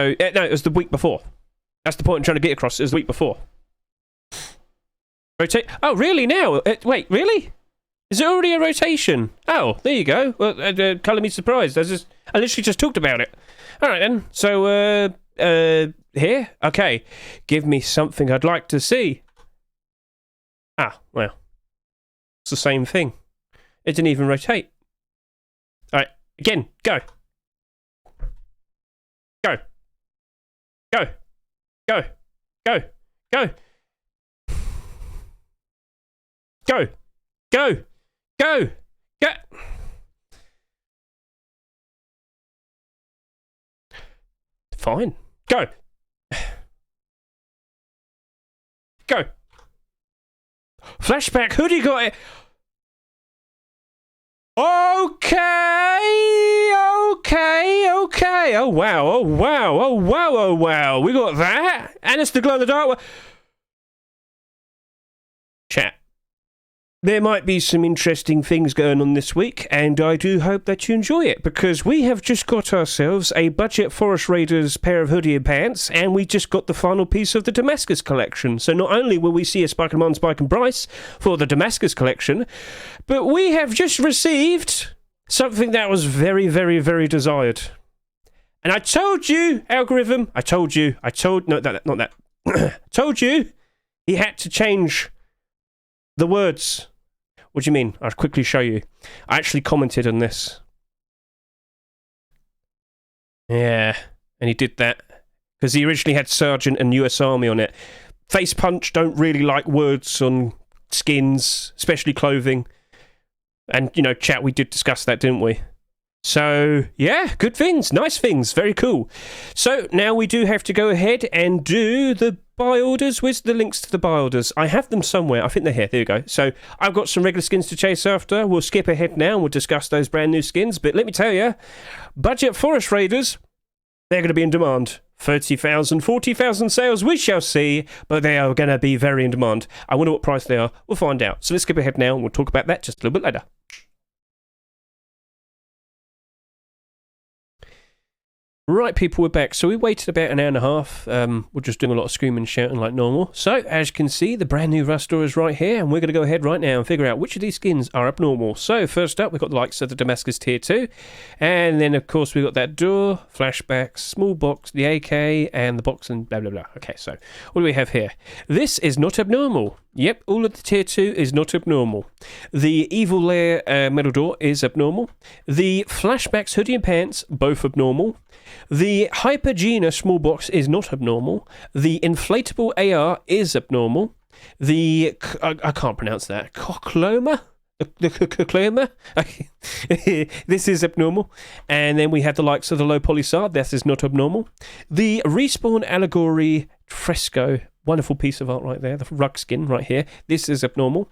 So, no, it was the week before. That's the point I'm trying to get across. It was the week before. Rotate. Oh, really now? Wait, really? Is it already a rotation? Oh, there you go. Well, colour me surprised. I literally just talked about it. All right, then. So, here? Okay. Give me something I'd like to see. Ah, well. It's the same thing. It didn't even rotate. All right, again, go. Go. Go. Go. Go. Go. Go. Go. Go. Go. Fine. Go. Go. Flashback Hoodie got it. Okay. Oh wow. We got that. And it's the glow in the dark one. Chat. There might be some interesting things going on this week, and I do hope that you enjoy it, because we have just got ourselves a budget Forest Raiders pair of hoodie and pants, and we just got the final piece of the Damascus collection. So not only will we see a Spike and Mon, Spike and Bryce for the Damascus collection, but we have just received something that was very, very, very desired. And I told you, algorithm, told you he had to change the words. What do you mean? I'll quickly show you. I actually commented on this. Yeah, and he did that because he originally had Sergeant and US Army on it. Face Punch don't really like words on skins, especially clothing. And, you know, chat, we did discuss that, didn't we? So, yeah, good things, nice things, very cool. So, now we do have to go ahead and do the buy orders. Where's the links to the buy orders? I have them somewhere. I think they're here. There you go. So, I've got some regular skins to chase after. We'll skip ahead now and we'll discuss those brand new skins. But let me tell you, budget Forest Raiders, they're going to be in demand. 30,000, 40,000 sales, we shall see, but they are going to be very in demand. I wonder what price they are. We'll find out. So, let's skip ahead now and we'll talk about that just a little bit later. Right, people, we're back. So we waited about an hour and a half. We're just doing a lot of screaming and shouting like normal. So, as you can see, the brand new Rust door is right here, and we're going to go ahead right now and figure out which of these skins are abnormal. So, first up, we've got the likes of the Damascus Tier 2, and then, of course, we've got that door, Flashbacks, small box, the AK, and the box, and blah, blah, blah. Okay, so, what do we have here? This is not abnormal. Yep, all of the Tier 2 is not abnormal. The Evil Lair metal door is abnormal. The Flashbacks hoodie and pants, both abnormal. The Hypnogena small box is not abnormal. The Inflatable AR is abnormal. The... I can't pronounce that. Khokhloma? The Khokhloma? This is abnormal. And then we have the likes of the Lowpoly SAR. This is not abnormal. The Respawn Allegory Fresco. Wonderful piece of art right there. The rug skin right here. This is abnormal.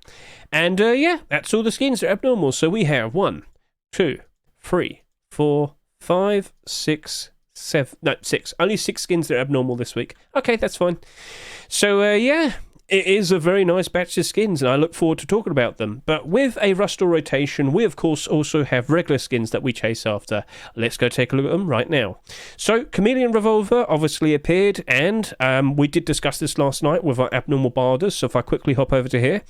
And yeah, that's all the skins that are abnormal. So we have 1, 2, 3, 4, 5, 6, 7. No, 6. Only 6 skins that are abnormal this week. Okay, that's fine. So yeah, it is a very nice batch of skins, and I look forward to talking about them. But with a Rust or rotation, we of course also have regular skins that we chase after. Let's go take a look at them right now. So, Chameleon Revolver obviously appeared, and we did discuss this last night with our abnormal barders. So if I quickly hop over to here,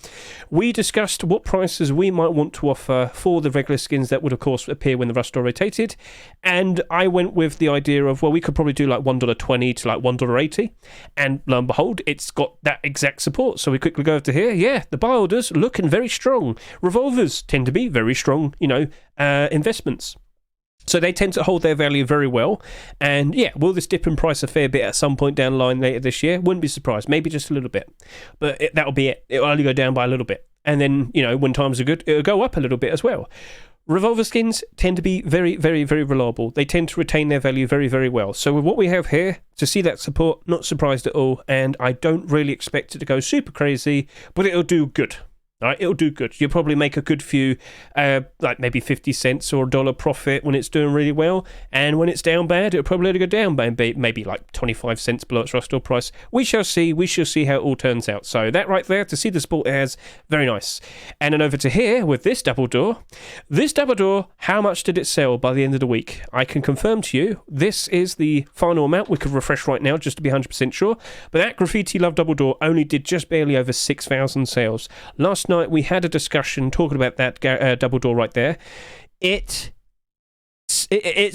we discussed what prices we might want to offer for the regular skins that would of course appear when the Rust or rotated. And I went with the idea of, well, we could probably do like $1.20 to like $1.80, and lo and behold, it's got that exact support. So we quickly go over to here. Yeah, the buy orders looking very strong. Revolvers tend to be very strong, you know, investments. So they tend to hold their value very well. And yeah, will this dip in price a fair bit at some point down the line later this year? Wouldn't be surprised. Maybe just a little bit. But that'll be it. It'll only go down by a little bit. And then, you know, when times are good, it'll go up a little bit as well. Revolver skins tend to be very, very, very reliable. They tend to retain their value very, very well. So with what we have here, to see that support, not surprised at all. And I don't really expect it to go super crazy, but it'll do good. All right, it'll do good. You'll probably make a good few, like maybe 50 cents or $1 profit when it's doing really well. And when it's down bad, it'll probably go down by maybe like 25 cents below its rust store price. We shall see. We shall see how it all turns out. So that right there, to see the support it has, very nice. And then over to here with this double door. This double door, how much did it sell by the end of the week? I can confirm to you, this is the final amount. We could refresh right now just to be 100% sure. But that Graffiti Love double door only did just barely over 6,000 sales. Last night we had a discussion talking about that double door right there. It's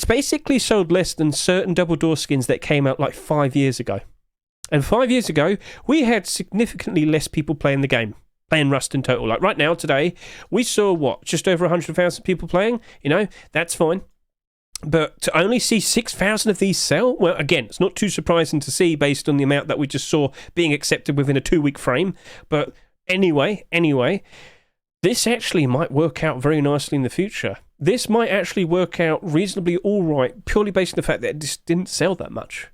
basically sold less than certain double door skins that came out like 5 years ago. And 5 years ago, we had significantly less people playing the game, playing Rust in total. Like right now, today, we saw what, just over 100,000 people playing. You know, that's fine. But to only see 6,000 of these sell, well, again, it's not too surprising to see based on the amount that we just saw being accepted within a 2-week frame. But anyway, this actually might work out very nicely in the future. This might actually work out reasonably all right, purely based on the fact that it just didn't sell that much.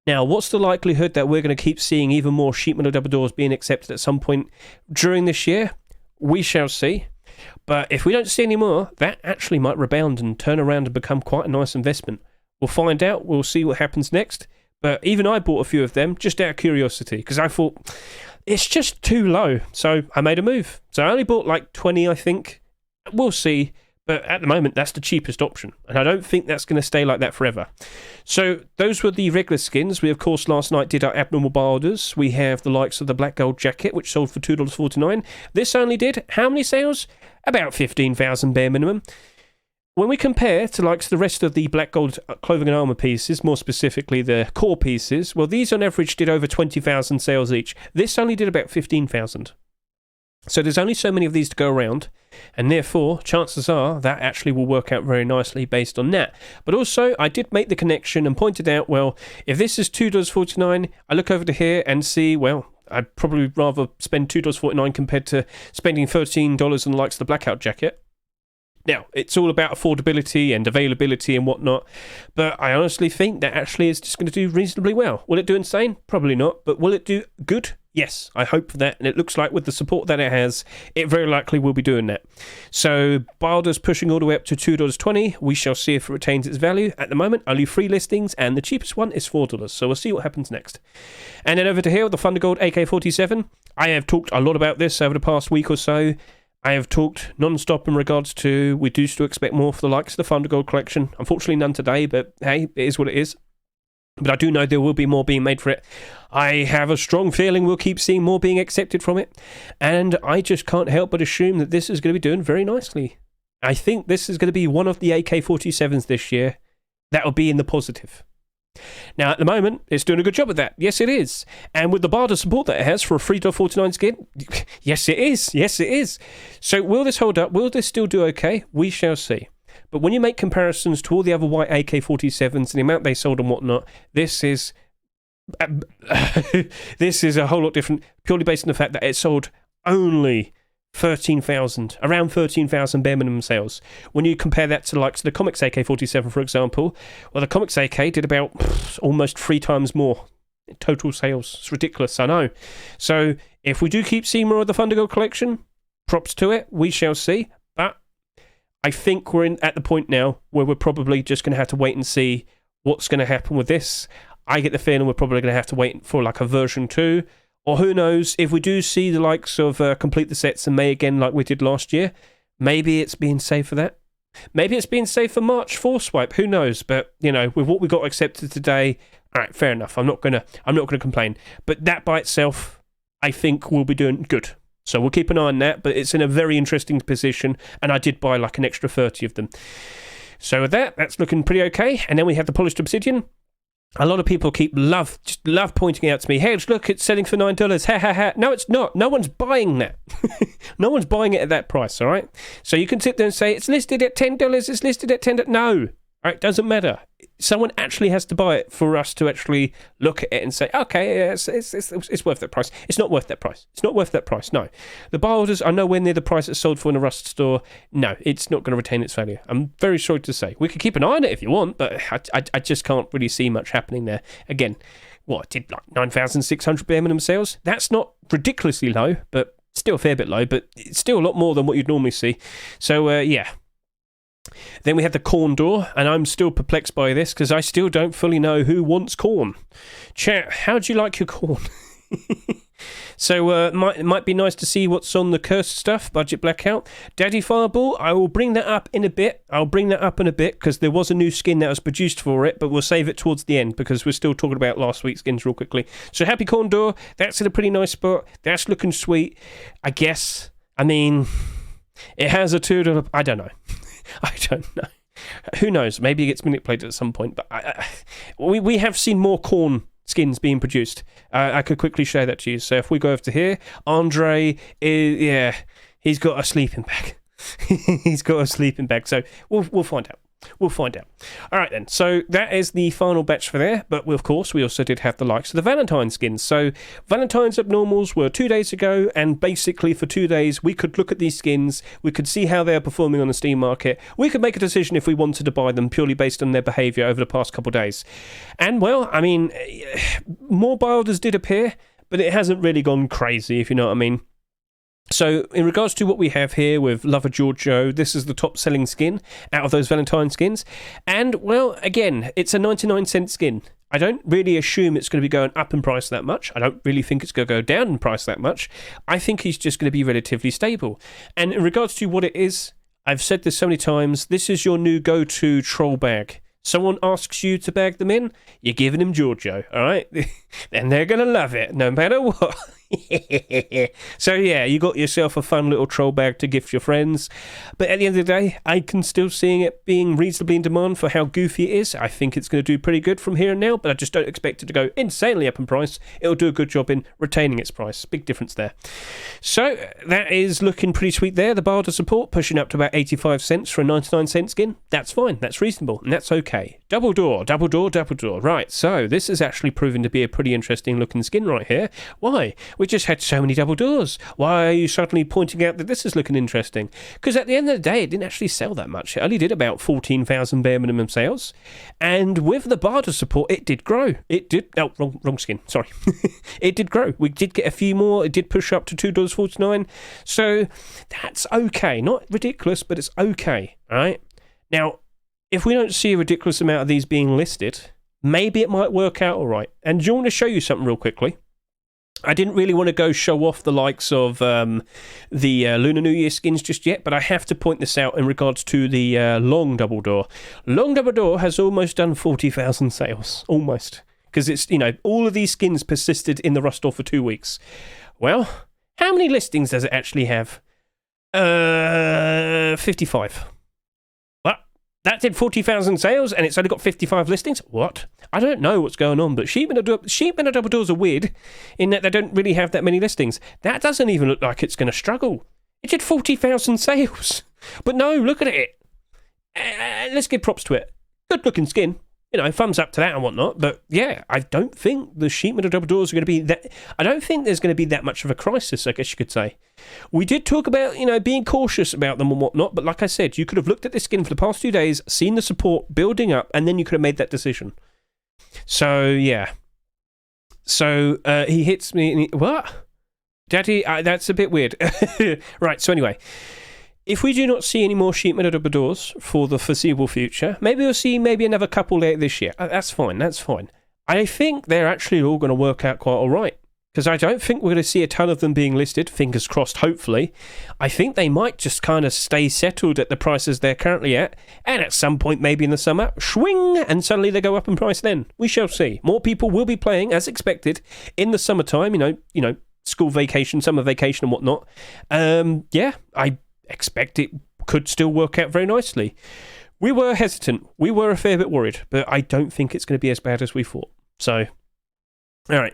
Now, what's the likelihood that we're going to keep seeing even more sheet metal double doors being accepted at some point during this year? We shall see. But if we don't see any more, that actually might rebound and turn around and become quite a nice investment. We'll find out. We'll see what happens next. But even I bought a few of them just out of curiosity because I thought it's just too low. So I made a move. So I only bought like 20, I think. We'll see. But at the moment, that's the cheapest option. And I don't think that's going to stay like that forever. So those were the regular skins. We, of course, last night did our abnormal buy orders. We have the likes of the black gold jacket, which sold for $2.49. This only did how many sales? About 15,000 bare minimum. When we compare to like the rest of the black gold clothing and armor pieces, more specifically the core pieces, well, these on average did over 20,000 sales each. This only did about 15,000. So there's only so many of these to go around, and therefore, chances are that actually will work out very nicely based on that. But also, I did make the connection and pointed out, well, if this is $2.49, I look over to here and see, well, I'd probably rather spend $2.49 compared to spending $13 on the likes of the blackout jacket. Now, it's all about affordability and availability and whatnot, but I honestly think that actually is just going to do reasonably well. Will it do insane? Probably not, but will it do good? Yes, I hope for that, and it looks like with the support that it has, it very likely will be doing that. So, Bilders pushing all the way up to $2.20. We shall see if it retains its value. At the moment, only 3 listings, and the cheapest one is $4, so we'll see what happens next. And then over to here, the Thunder Gold AK47. I have talked a lot about this over the past week or so. I have talked non-stop in regards to we do still expect more for the likes of the Thunder Gold collection. Unfortunately, none today, but hey, it is what it is. But I do know there will be more being made for it. I have a strong feeling we'll keep seeing more being accepted from it. And I just can't help but assume that this is going to be doing very nicely. I think this is going to be one of the AK-47s this year that will be in the positive. Now, at the moment, it's doing a good job at that. Yes, it is. And with the barter support that it has for a $3.49 skin, yes, it is. Yes, it is. So will this hold up? Will this still do okay? We shall see. But when you make comparisons to all the other white AK-47s and the amount they sold and whatnot, this is this is a whole lot different, purely based on the fact that it sold only 13,000, around 13,000 bare minimum sales. When you compare that to like the Comics AK-47, for example, well, the Comics AK did about almost 3 times more in total sales. It's ridiculous, I know. So if we do keep seeing more of the Thunder Gold collection, props to it, we shall see. But I think we're at the point now where we're probably just going to have to wait and see what's going to happen with this. I get the feeling we're probably going to have to wait for like a version 2. Or who knows, if we do see the likes of complete the sets in May again like we did last year, maybe it's being saved for that. Maybe it's being saved for March 4 swipe, who knows? But, you know, with what we got accepted today, all right, fair enough. I'm not gonna complain. But that by itself, I think we'll be doing good. So we'll keep an eye on that, but it's in a very interesting position, and I did buy like an extra 30 of them. So with that, that's looking pretty okay. And then we have the polished obsidian. A lot of people just love pointing out to me, Hedge, look, it's selling for $9. Ha ha ha. No, it's not. No one's buying that. No one's buying it at that price, all right? So you can sit there and say, it's listed at $10, it's listed at $10. No, all right, doesn't matter. Someone actually has to buy it for us to actually look at it and say, okay, yeah, it's worth that price. It's not worth that price. It's not worth that price, no. The buy orders are nowhere near the price it's sold for in a Rust store. No, it's not going to retain its value. I'm very sorry to say. We could keep an eye on it if you want, but I just can't really see much happening there. Again, what, did like 9,600 bare minimum sales? That's not ridiculously low, but Still a fair bit low, but it's still a lot more than what you'd normally see. So, yeah. Then we had the corn door, and I'm still perplexed by this because I still don't fully know who wants corn. Chat, how do you like your corn? So it might be nice to see what's on the cursed stuff, budget blackout. Daddy Fireball, I will bring that up in a bit. Because there was a new skin that was produced for it, but we'll save it towards the end because we're still talking about last week's skins real quickly. So Happy Corn Door, that's in a pretty nice spot. That's looking sweet, I guess. I mean, it has a $2. I don't know. I don't know. Who knows? Maybe it gets manipulated at some point. But we have seen more corn skins being produced. I could quickly show that to you. So if we go over to here, Andre is, he's got a sleeping bag. He's got a sleeping bag. So we'll find out. We'll find out. All right, then. So that is the final batch for there. But, of course, we also did have the likes of the Valentine skins. So Valentine's Abnormals were 2 days ago. And basically, for 2 days, we could look at these skins. We could see how they're performing on the Steam market. We could make a decision if we wanted to buy them purely based on their behaviour over the past couple of days. And, well, I mean, more builders did appear. But it hasn't really gone crazy, if you know what I mean. So, in regards to what we have here with Lover Giorgio, this is the top-selling skin out of those Valentine skins. And, well, again, it's a 99-cent skin. I don't really assume it's going to be going up in price that much. I don't really think it's going to go down in price that much. I think he's just going to be relatively stable. And in regards to what it is, I've said this so many times, this is your new go-to troll bag. Someone asks you to bag them in, you're giving them Giorgio, all right? And they're going to love it, no matter what. So, yeah, you got yourself a fun little troll bag to gift your friends. But at the end of the day, I can still see it being reasonably in demand for how goofy it is. I think it's going to do pretty good from here and now, but I just don't expect it to go insanely up in price. It'll do a good job in retaining its price. Big difference there. So, that is looking pretty sweet there. The barter support pushing up to about 85 cents for a 99-cent skin. That's fine. That's reasonable. And that's okay. Double door, double door, double door. Right, so this is actually proving to be a pretty interesting looking skin right here. Why? We just had so many double doors. Why are you suddenly pointing out that this is looking interesting? Because at the end of the day, it didn't actually sell that much. It only did about 14,000 bare minimum sales. And with the barter support, it did grow. It did... Oh, wrong skin. Sorry. It did grow. We did get a few more. It did push up to $2.49. So that's okay. Not ridiculous, but it's okay. All right? Now, if we don't see a ridiculous amount of these being listed, maybe it might work out all right. And do you want to show you something real quickly? I didn't really want to go show off the likes of the Lunar New Year skins just yet, but I have to point this out in regards to the long double door. Long double door has almost done 40,000 sales. Almost. Because it's, all of these skins persisted in the Rust store for 2 weeks. Well, how many listings does it actually have? 55. That did 40,000 sales, and it's only got 55 listings? What? I don't know what's going on, but Sheep and Double Doors are weird in that they don't really have that many listings. That doesn't even look like it's going to struggle. It did 40,000 sales. But no, look at it. Let's give props to it. Good-looking skin. Thumbs up to that and whatnot. But yeah, I don't think the Sheep and Double Doors are going to be that... I don't think there's going to be that much of a crisis, I guess you could say. We did talk about, being cautious about them and whatnot, but like I said, you could have looked at this skin for the past 2 days, seen the support building up, and then you could have made that decision. So, yeah. So, he hits me... And what? Daddy, that's a bit weird. Right, so anyway... If we do not see any more Sheep Metal Double Doors for the foreseeable future, maybe we'll see another couple later this year. That's fine. I think they're actually all going to work out quite all right. Because I don't think we're going to see a ton of them being listed, fingers crossed, hopefully. I think they might just kind of stay settled at the prices they're currently at, and at some point, maybe in the summer, swing, and suddenly they go up in price then. We shall see. More people will be playing, as expected, in the summertime, school vacation, summer vacation and whatnot. Yeah, I expect it could still work out very nicely. We were hesitant. We were a fair bit worried, but I don't think it's going to be as bad as we thought. So, all right.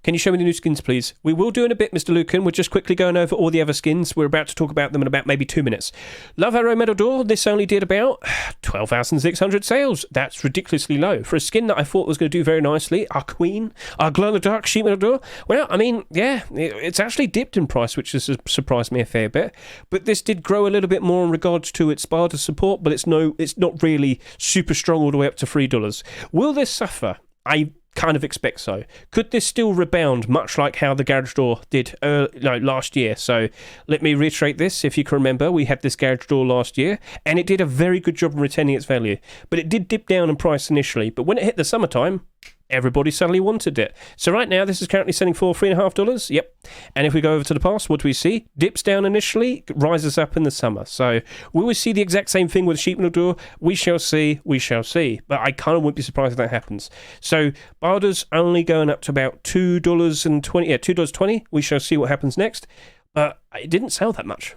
Can you show me the new skins, please? We will do in a bit, Mr. Lucan. We're just quickly going over all the other skins. We're about to talk about them in about maybe 2 minutes. Love Arrow Metal Door. This only did about 12,600 sales. That's ridiculously low. For a skin that I thought was going to do very nicely, our queen, our glow-in-the-dark Sheep Metal Door. Well, I mean, yeah, it's actually dipped in price, which has surprised me a fair bit. But this did grow a little bit more in regards to its barter support, but it's not really super strong all the way up to $3. Will this suffer? I kind of expect so. Could this still rebound, much like how the garage door did last year? So let me reiterate this. If you can remember, we had this garage door last year, and it did a very good job of retaining its value. But it did dip down in price initially. But when it hit the summertime, everybody suddenly wanted it. So right now, this is currently selling for $3.50. Yep. And if we go over to the past, what do we see? Dips down initially, rises up in the summer. So will we see the exact same thing with sheep door? We shall see. We shall see. But I kind of wouldn't be surprised if that happens. So Barter's only going up to about $2.20. Yeah, $2.20. We shall see what happens next. But it didn't sell that much.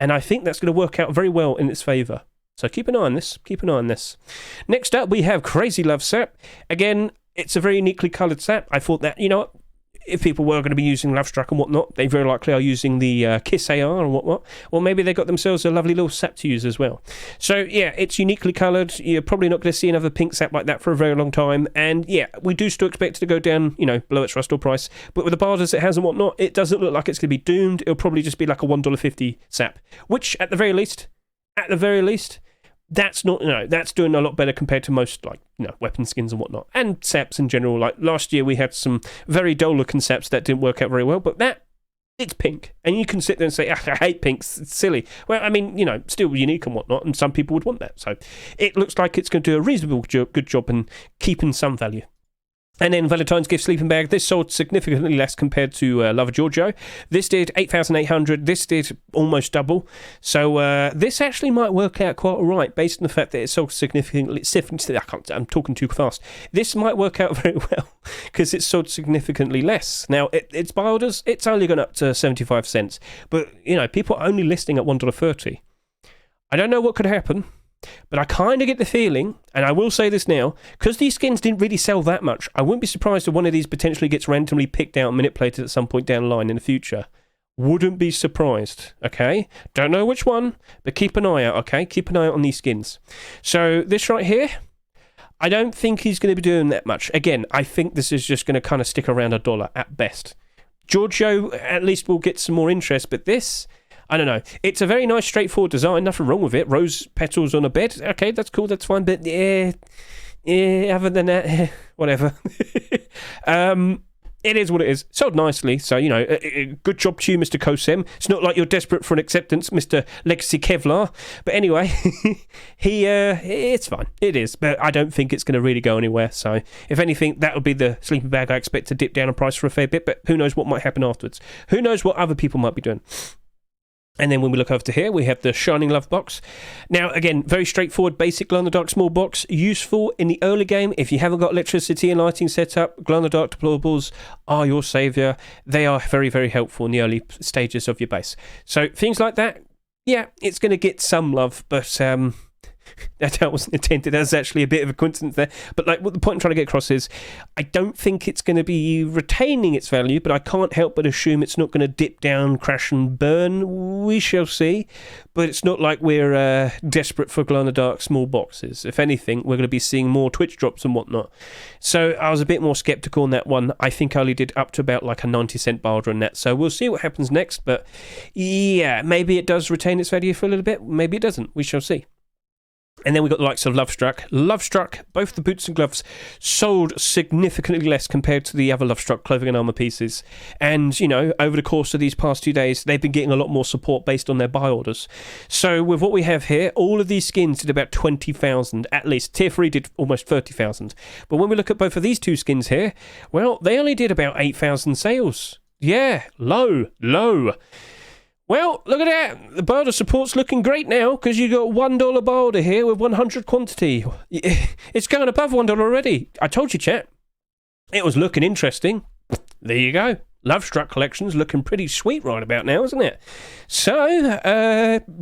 And I think that's going to work out very well in its favour. So keep an eye on this. Keep an eye on this. Next up, we have Crazy Love Sap. Again, it's a very uniquely coloured sap. I thought that, you know, if people were going to be using Love Struck and whatnot, they very likely are using the Kiss AR and whatnot. Well, maybe they got themselves a lovely little sap to use as well. So, yeah, it's uniquely coloured. You're probably not going to see another pink sap like that for a very long time. And, yeah, we do still expect it to go down, you know, below its rust or price. But with the bars it has and whatnot, it doesn't look like it's going to be doomed. It'll probably just be like a $1.50 sap, which, at the very least, that's not, you know, that's doing a lot better compared to most, like, you know, weapon skins and whatnot. And saps in general. Like, last year we had some very dull looking saps that didn't work out very well, but it's pink. And you can sit there and say, I hate pinks, it's silly. Well, I mean, you know, still unique and whatnot, and some people would want that. So it looks like it's going to do a reasonable good job in keeping some value. And then Valentine's gift sleeping bag. This sold significantly less compared to Lover Giorgio. This did 8,800. This did almost double. So this actually might work out quite all right based on the fact that it sold significantly. I'm talking too fast. This might work out very well because it sold significantly less. Now, its buy orders, it's only gone up to 75 cents. But, you know, people are only listing at $1.30. I don't know what could happen. But I kind of get the feeling, and I will say this now, because these skins didn't really sell that much, I wouldn't be surprised if one of these potentially gets randomly picked out and manipulated at some point down the line in the future. Wouldn't be surprised, okay? Don't know which one, but keep an eye out, okay? Keep an eye out on these skins. So this right here, I don't think he's going to be doing that much. Again, I think this is just going to kind of stick around $1 at best. Giorgio at least will get some more interest, but this, I don't know. It's a very nice, straightforward design. Nothing wrong with it. Rose petals on a bed. Okay, that's cool. That's fine. But yeah, other than that, whatever. It is what it is. Sold nicely. So, you know, good job to you, Mr. Kosem. It's not like you're desperate for an acceptance, Mr. Legacy Kevlar. But anyway, it's fine. It is. But I don't think it's going to really go anywhere. So, if anything, that would be the sleeping bag I expect to dip down in price for a fair bit. But who knows what might happen afterwards. Who knows what other people might be doing. And then when we look over to here, we have the Shining Love box. Now, again, very straightforward, basic glow-in-the-dark small box. Useful in the early game. If you haven't got electricity and lighting set up, glow-in-the-dark deplorables are your saviour. They are very, very helpful in the early stages of your base. So, things like that, yeah, it's going to get some love, but that wasn't intended. That's actually a bit of a coincidence there. But like, what the point I'm trying to get across is, I don't think it's going to be retaining its value, but I can't help but assume it's not going to dip down, crash and burn. We shall see. But it's not like we're desperate for glow-in-the-dark small boxes. If anything, we're going to be seeing more Twitch drops and whatnot. So I was a bit more sceptical on that one. I think I only did up to about like a 90-cent barter on that. So we'll see what happens next. But yeah, maybe it does retain its value for a little bit. Maybe it doesn't. We shall see. And then we got the likes of Love Struck. Love Struck, both the boots and gloves sold significantly less compared to the other Love Struck clothing and armour pieces. And, you know, over the course of these past 2 days, they've been getting a lot more support based on their buy orders. So with what we have here, all of these skins did about 20,000 at least. Tier 3 did almost 30,000. But when we look at both of these two skins here, well, they only did about 8,000 sales. Yeah, low. Well, look at that. The barter support's looking great now because you got $1 barter here with 100 quantity. It's going above $1 already. I told you, chat. It was looking interesting. There you go. Love Struck collection's looking pretty sweet right about now, isn't it? So,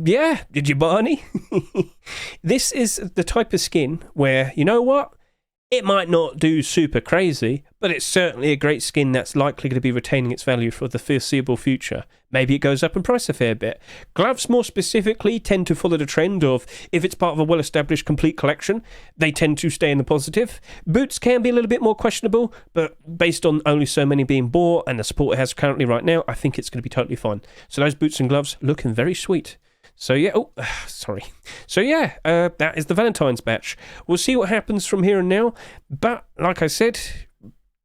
yeah. Did you buy any? This is the type of skin where, you know what? It might not do super crazy, but it's certainly a great skin that's likely going to be retaining its value for the foreseeable future. Maybe it goes up in price a fair bit. Gloves, more specifically, tend to follow the trend of, if it's part of a well-established complete collection, they tend to stay in the positive. Boots can be a little bit more questionable, but based on only so many being bought and the support it has currently right now, I think it's going to be totally fine. So those boots and gloves looking very sweet. So yeah, that is the Valentine's batch. We'll see what happens from here and now, but like I said,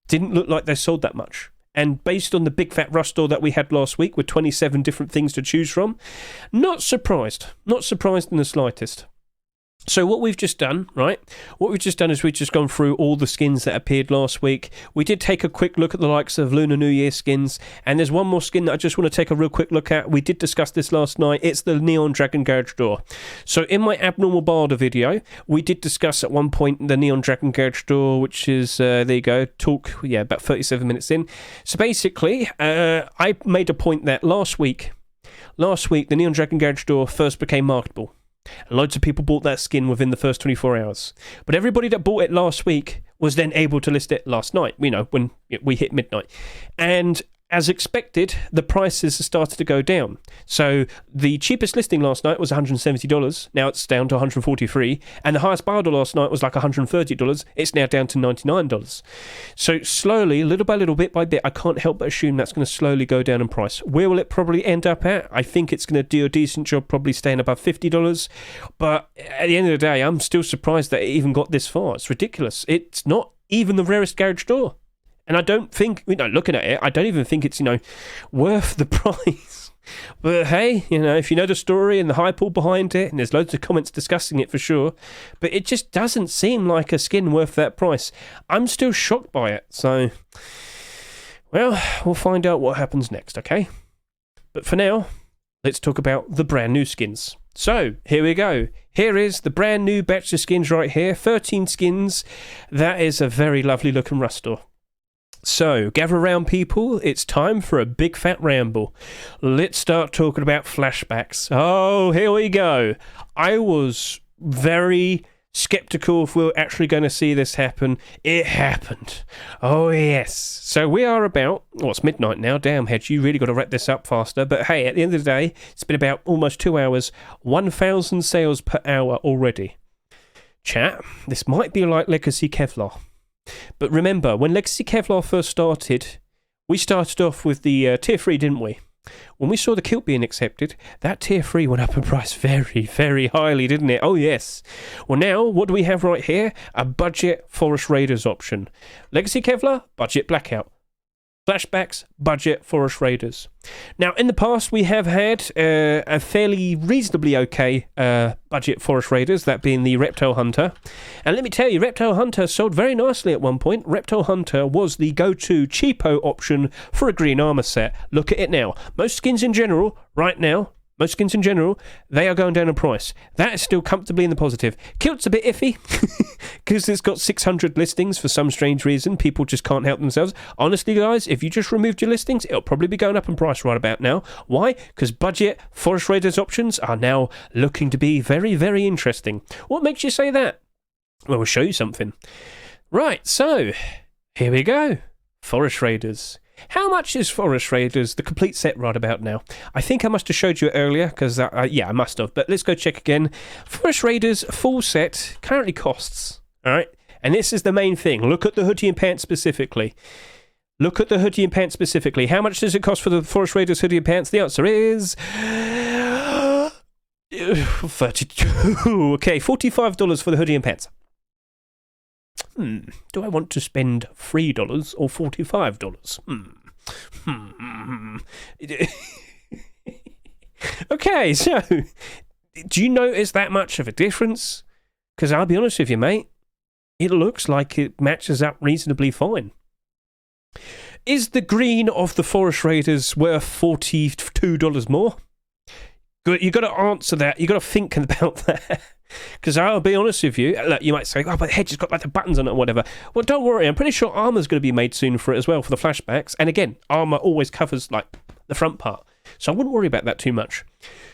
didn't look like they sold that much. And based on the big fat rush store that we had last week with 27 different things to choose from, not surprised. Not surprised in the slightest. So what we've just done, right? What we've just done is we've just gone through all the skins that appeared last week. We did take a quick look at the likes of Lunar New Year skins, and there's one more skin that I just want to take a real quick look at. We did discuss this last night. It's the Neon Dragon Garage Door. So in my Abnormal Barda video, we did discuss at one point the Neon Dragon Garage Door, which is, there you go, about 37 minutes in. So basically, I made a point that last week, the Neon Dragon Garage Door first became marketable. Loads of people bought that skin within the first 24 hours. But everybody that bought it last week was then able to list it last night, when we hit midnight. And as expected, the prices started to go down. So the cheapest listing last night was $170. Now it's down to $143. And the highest buy order last night was like $130. It's now down to $99. So slowly, little by little, bit by bit, I can't help but assume that's going to slowly go down in price. Where will it probably end up at? I think it's going to do a decent job, probably staying above $50. But at the end of the day, I'm still surprised that it even got this far. It's ridiculous. It's not even the rarest garage door. And I don't think, looking at it, I don't even think it's, worth the price. But hey, if you know the story and the hype all behind it, and there's loads of comments discussing it for sure, but it just doesn't seem like a skin worth that price. I'm still shocked by it. So, well, we'll find out what happens next, okay? But for now, let's talk about the brand new skins. So, here we go. Here is the brand new batch of skins right here. 13 skins. That is a very lovely looking rust store. So, gather around, people. It's time for a big fat ramble. Let's start talking about flashbacks. Oh, here we go. I was very skeptical if we were actually going to see this happen. It happened. Oh, yes. So, we are about... it's midnight now. Damn, Hedge, you really got to wrap this up faster. But hey, at the end of the day, it's been about almost 2 hours. 1,000 sales per hour already. Chat, this might be like Legacy Kevlar. But remember, when Legacy Kevlar first started, we started off with the Tier 3, didn't we? When we saw the kilt being accepted, that Tier 3 went up in price very, very highly, didn't it? Oh, yes. Well, now, what do we have right here? A budget Forest Raiders option. Legacy Kevlar, budget Blackout. Flashbacks, budget Forest Raiders. Now, in the past, we have had a fairly reasonably okay budget Forest Raiders, that being the Reptile Hunter. And let me tell you, Reptile Hunter sold very nicely at one point. Reptile Hunter was the go-to cheapo option for a green armor set. Look at it now. Most skins in general, right now, they are going down in price. That is still comfortably in the positive. Kilt's a bit iffy, because it's got 600 listings for some strange reason. People just can't help themselves. Honestly, guys, if you just removed your listings, it'll probably be going up in price right about now. Why? Because budget Forest Raiders options are now looking to be very, very interesting. What makes you say that? Well, we'll show you something. Right, so, here we go. Forest Raiders. How much is Forest Raiders, the complete set, right about now? I think I must have showed you it earlier, because, I must have. But let's go check again. Forest Raiders full set currently costs, all right? And this is the main thing. Look at the hoodie and pants specifically. How much does it cost for the Forest Raiders hoodie and pants? The answer is... 32. Okay, $45 for the hoodie and pants. Do I want to spend $3 or $45? Okay, so do you notice that much of a difference? Because I'll be honest with you, mate, it looks like it matches up reasonably fine. Is the green of the Forest Raiders worth $42 more? You got to answer that. You got to think about that. Because I'll be honest with you, look, you might say, oh, but Hedge has got like the buttons on it or whatever. Well, don't worry, I'm pretty sure armor's going to be made soon for it as well, for the flashbacks. And again, armor always covers like the front part. So I wouldn't worry about that too much.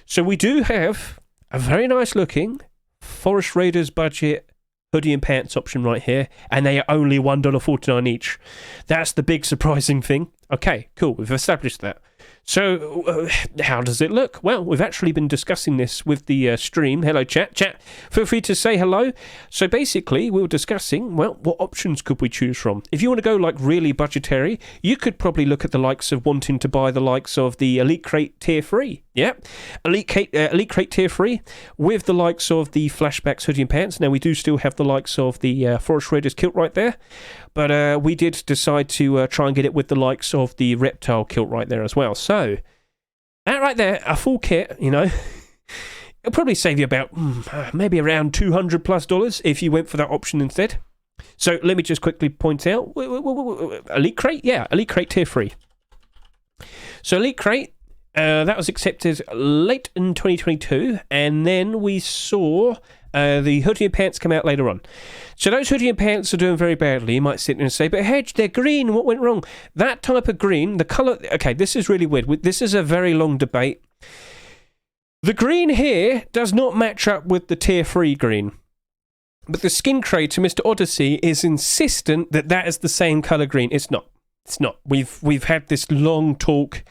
So we do have a very nice looking Forest Raiders budget hoodie and pants option right here. And they are only $1.49 each. That's the big surprising thing. Okay, cool, we've established that. So, how does it look? Well, we've actually been discussing this with the stream. Hello, chat. Chat, feel free to say hello. So, basically, we were discussing, well, what options could we choose from? If you want to go, like, really budgetary, you could probably look at the likes of wanting to buy the likes of the Elite Crate Tier 3. Yeah, Elite Crate Tier 3 with the likes of the Flashbacks hoodie and pants. Now, we do still have the likes of the Forest Raiders kilt right there. But we did decide to try and get it with the likes of the reptile kilt right there as well. So, that right there, a full kit, you know, it'll probably save you about maybe around $200+ if you went for that option instead. So, let me just quickly point out, Elite Crate? Yeah, Elite Crate Tier 3. So, Elite Crate, that was accepted late in 2022, and then we saw the hoodie and pants come out later on. So those hoodie and pants are doing very badly. You might sit there and say, but Hedge, they're green. What went wrong? That type of green, the colour... Okay, this is really weird. This is a very long debate. The green here does not match up with the Tier 3 green. But the skin creator, Mr. Odyssey, is insistent that that is the same colour green. It's not. It's not. We've had this long talk...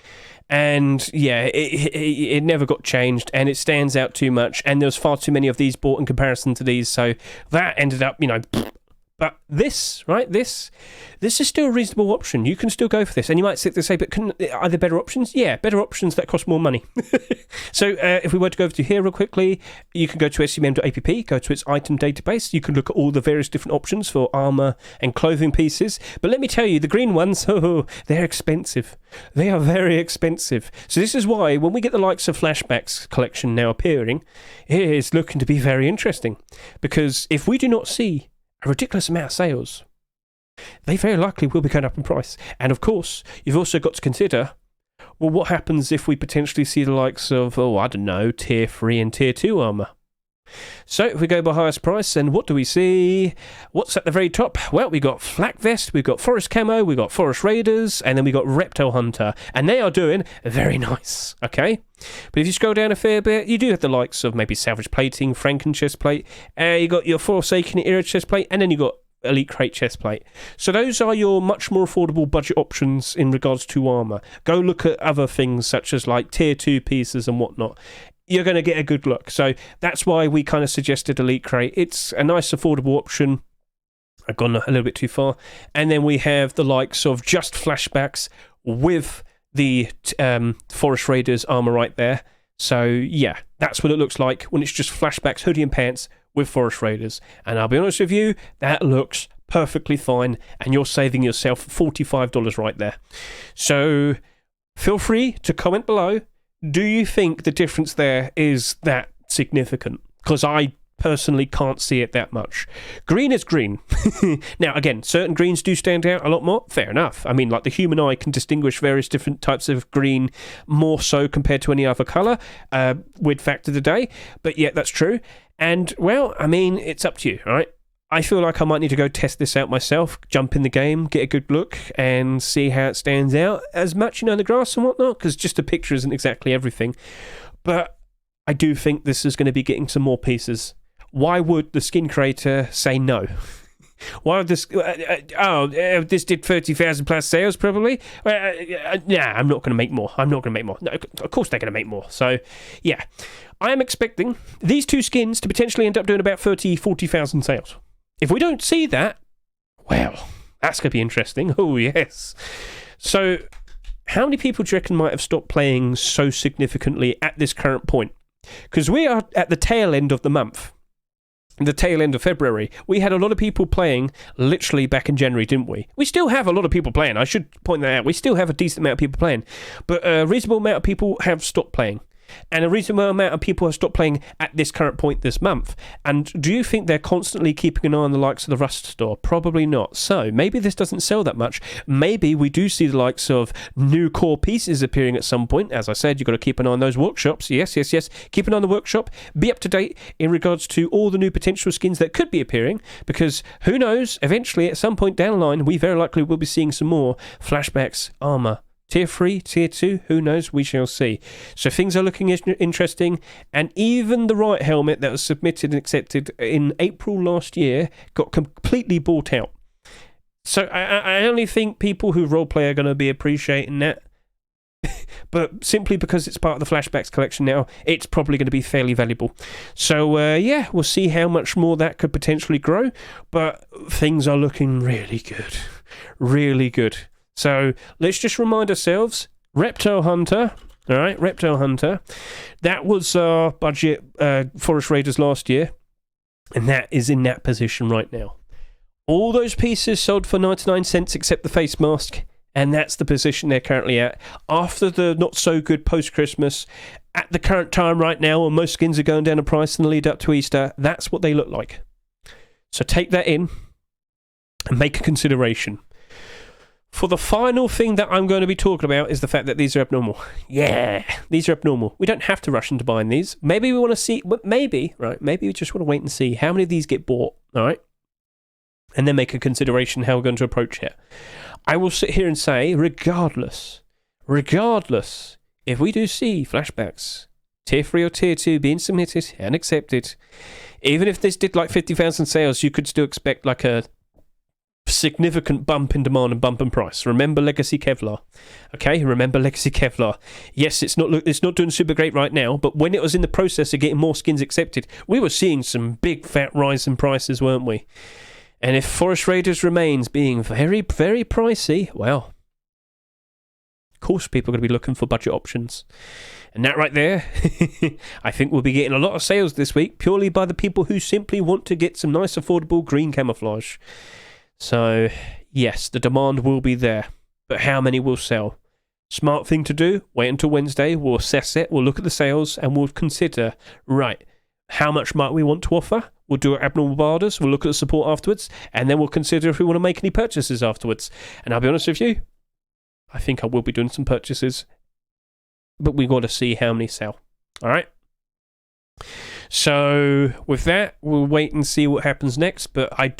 And yeah, it never got changed, and it stands out too much, and there's far too many of these bought in comparison to these, so that ended up, you know... But this, right, this is still a reasonable option. You can still go for this. And you might sit there and say, but are there better options? Yeah, better options that cost more money. So if we were to go over to here real quickly, you can go to scm.app, go to its item database. You can look at all the various different options for armour and clothing pieces. But let me tell you, the green ones, they're expensive. They are very expensive. So this is why when we get the likes of Flashbacks collection now appearing, it is looking to be very interesting. Because if we do not see a ridiculous amount of sales, they very likely will be going up in price. And of course, you've also got to consider, well, what happens if we potentially see the likes of, I don't know, Tier 3 and Tier 2 armour? So if we go by highest price, and what do we see? What's at the very top? Well, we got Flak Vest, we've got Forest Camo, we've got Forest Raiders, and then we got Reptile Hunter. And they are doing very nice, okay? But if you scroll down a fair bit, you do have the likes of maybe Salvage Plating, Franken Chest Plate, you got your Forsaken Era Chest Plate, and then you got Elite Crate Chest Plate. So those are your much more affordable budget options in regards to armour. Go look at other things such as like Tier 2 pieces and whatnot. You're going to get a good look. So that's why we kind of suggested Elite Crate. It's a nice affordable option. I've gone a little bit too far. And then we have the likes of just Flashbacks with the Forest Raiders armour right there. So yeah, that's what it looks like when it's just Flashbacks, hoodie and pants with Forest Raiders. And I'll be honest with you, that looks perfectly fine, and you're saving yourself $45 right there. So feel free to comment below. Do you think the difference there is that significant? Because I personally can't see it that much. Green is green. Now, again, certain greens do stand out a lot more. Fair enough. I mean, like the human eye can distinguish various different types of green more so compared to any other colour. Weird fact of the day. But yeah, that's true. And, well, I mean, it's up to you, all right? I feel like I might need to go test this out myself, jump in the game, get a good look, and see how it stands out as much, you know, in the grass and whatnot, because just a picture isn't exactly everything. But I do think this is going to be getting some more pieces. Why would the skin creator say no? Why would this... this did 30,000 plus sales, probably? Nah, I'm not going to make more. I'm not going to make more. No, of course they're going to make more. So, yeah. I am expecting these two skins to potentially end up doing about 40,000 sales. If we don't see that, well, that's going to be interesting. Oh, yes. So, how many people do you reckon might have stopped playing so significantly at this current point? Because we are at the tail end of the month. The tail end of February. We had a lot of people playing literally back in January, didn't we? We still have a lot of people playing. I should point that out. We still have a decent amount of people playing. But a reasonable amount of people have stopped playing. And a reasonable amount of people have stopped playing at this current point this month. And do you think they're constantly keeping an eye on the likes of the Rust store? Probably not. So maybe this doesn't sell that much. Maybe we do see the likes of new core pieces appearing at some point. As I said, you've got to keep an eye on those workshops. Yes. Keep an eye on the workshop. Be up to date in regards to all the new potential skins that could be appearing. Because who knows, eventually at some point down the line, we very likely will be seeing some more Flashbacks armour. Tier 3, Tier 2, who knows? We shall see. So things are looking interesting, and even the right helmet that was submitted and accepted in April last year got completely bought out. So I only think people who roleplay are going to be appreciating that. but simply because it's part of the Flashbacks collection now, it's probably going to be fairly valuable. So yeah, we'll see how much more that could potentially grow, but things are looking really good. Really good. So let's just remind ourselves, Reptile Hunter, all right, Reptile Hunter, that was our budget Forest Raiders last year, and that is in that position right now. All those pieces sold for 99 cents except the face mask, and that's the position they're currently at. After the not-so-good post-Christmas, at the current time right now, when most skins are going down in price in the lead up to Easter, that's what they look like. So take that in and make a consideration. For the final thing that I'm going to be talking about is the fact that these are abnormal. Yeah, these are abnormal. We don't have to rush into buying these. Maybe we want to see, maybe we just want to wait and see how many of these get bought, all right? And then make a consideration how we're going to approach it. I will sit here and say, regardless, if we do see flashbacks, tier 3 or tier 2 being submitted and accepted, even if this did like 50,000 sales, you could still expect like a significant bump in demand and bump in price. Remember Legacy Kevlar. Okay, remember Legacy Kevlar. Yes, it's not doing super great right now, but when it was in the process of getting more skins accepted, we were seeing some big fat rise in prices, weren't we? And if Forest Raiders remains being very, very pricey, well, of course people are going to be looking for budget options. And that right there, I think we'll be getting a lot of sales this week, purely by the people who simply want to get some nice affordable green camouflage. So, yes, the demand will be there, but how many will sell? Smart thing to do, wait until Wednesday, we'll assess it, we'll look at the sales, and we'll consider, right, how much might we want to offer? We'll do our abnormal barders, we'll look at the support afterwards, and then we'll consider if we want to make any purchases afterwards. And I'll be honest with you, I think I will be doing some purchases, but we've got to see how many sell. All right? So with that, we'll wait and see what happens next. But I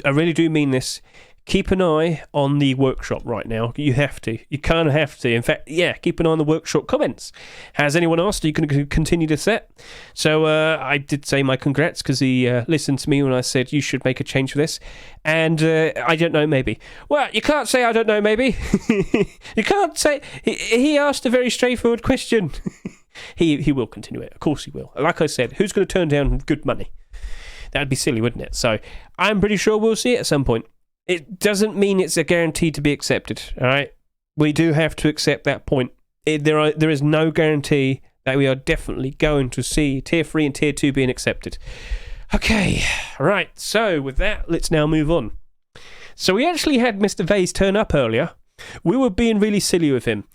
really do mean this. Keep an eye on the workshop right now. You have to. You kind of have to. In fact, yeah, keep an eye on the workshop comments. Has anyone asked? Are you going to continue to set? So I did say my congrats because he listened to me when I said you should make a change for this. And I don't know, maybe. Well, you can't say I don't know, maybe. You can't say. He asked a very straightforward question. He will continue it. Of course he will. Like I said, who's going to turn down good money? That'd be silly, wouldn't it? So I'm pretty sure we'll see it at some point. It doesn't mean it's a guarantee to be accepted, all right? We do have to accept that point. There is no guarantee that we are definitely going to see Tier 3 and Tier 2 being accepted. Okay, right, so with that, let's now move on. So we actually had Mr. Vase turn up earlier. We were being really silly with him.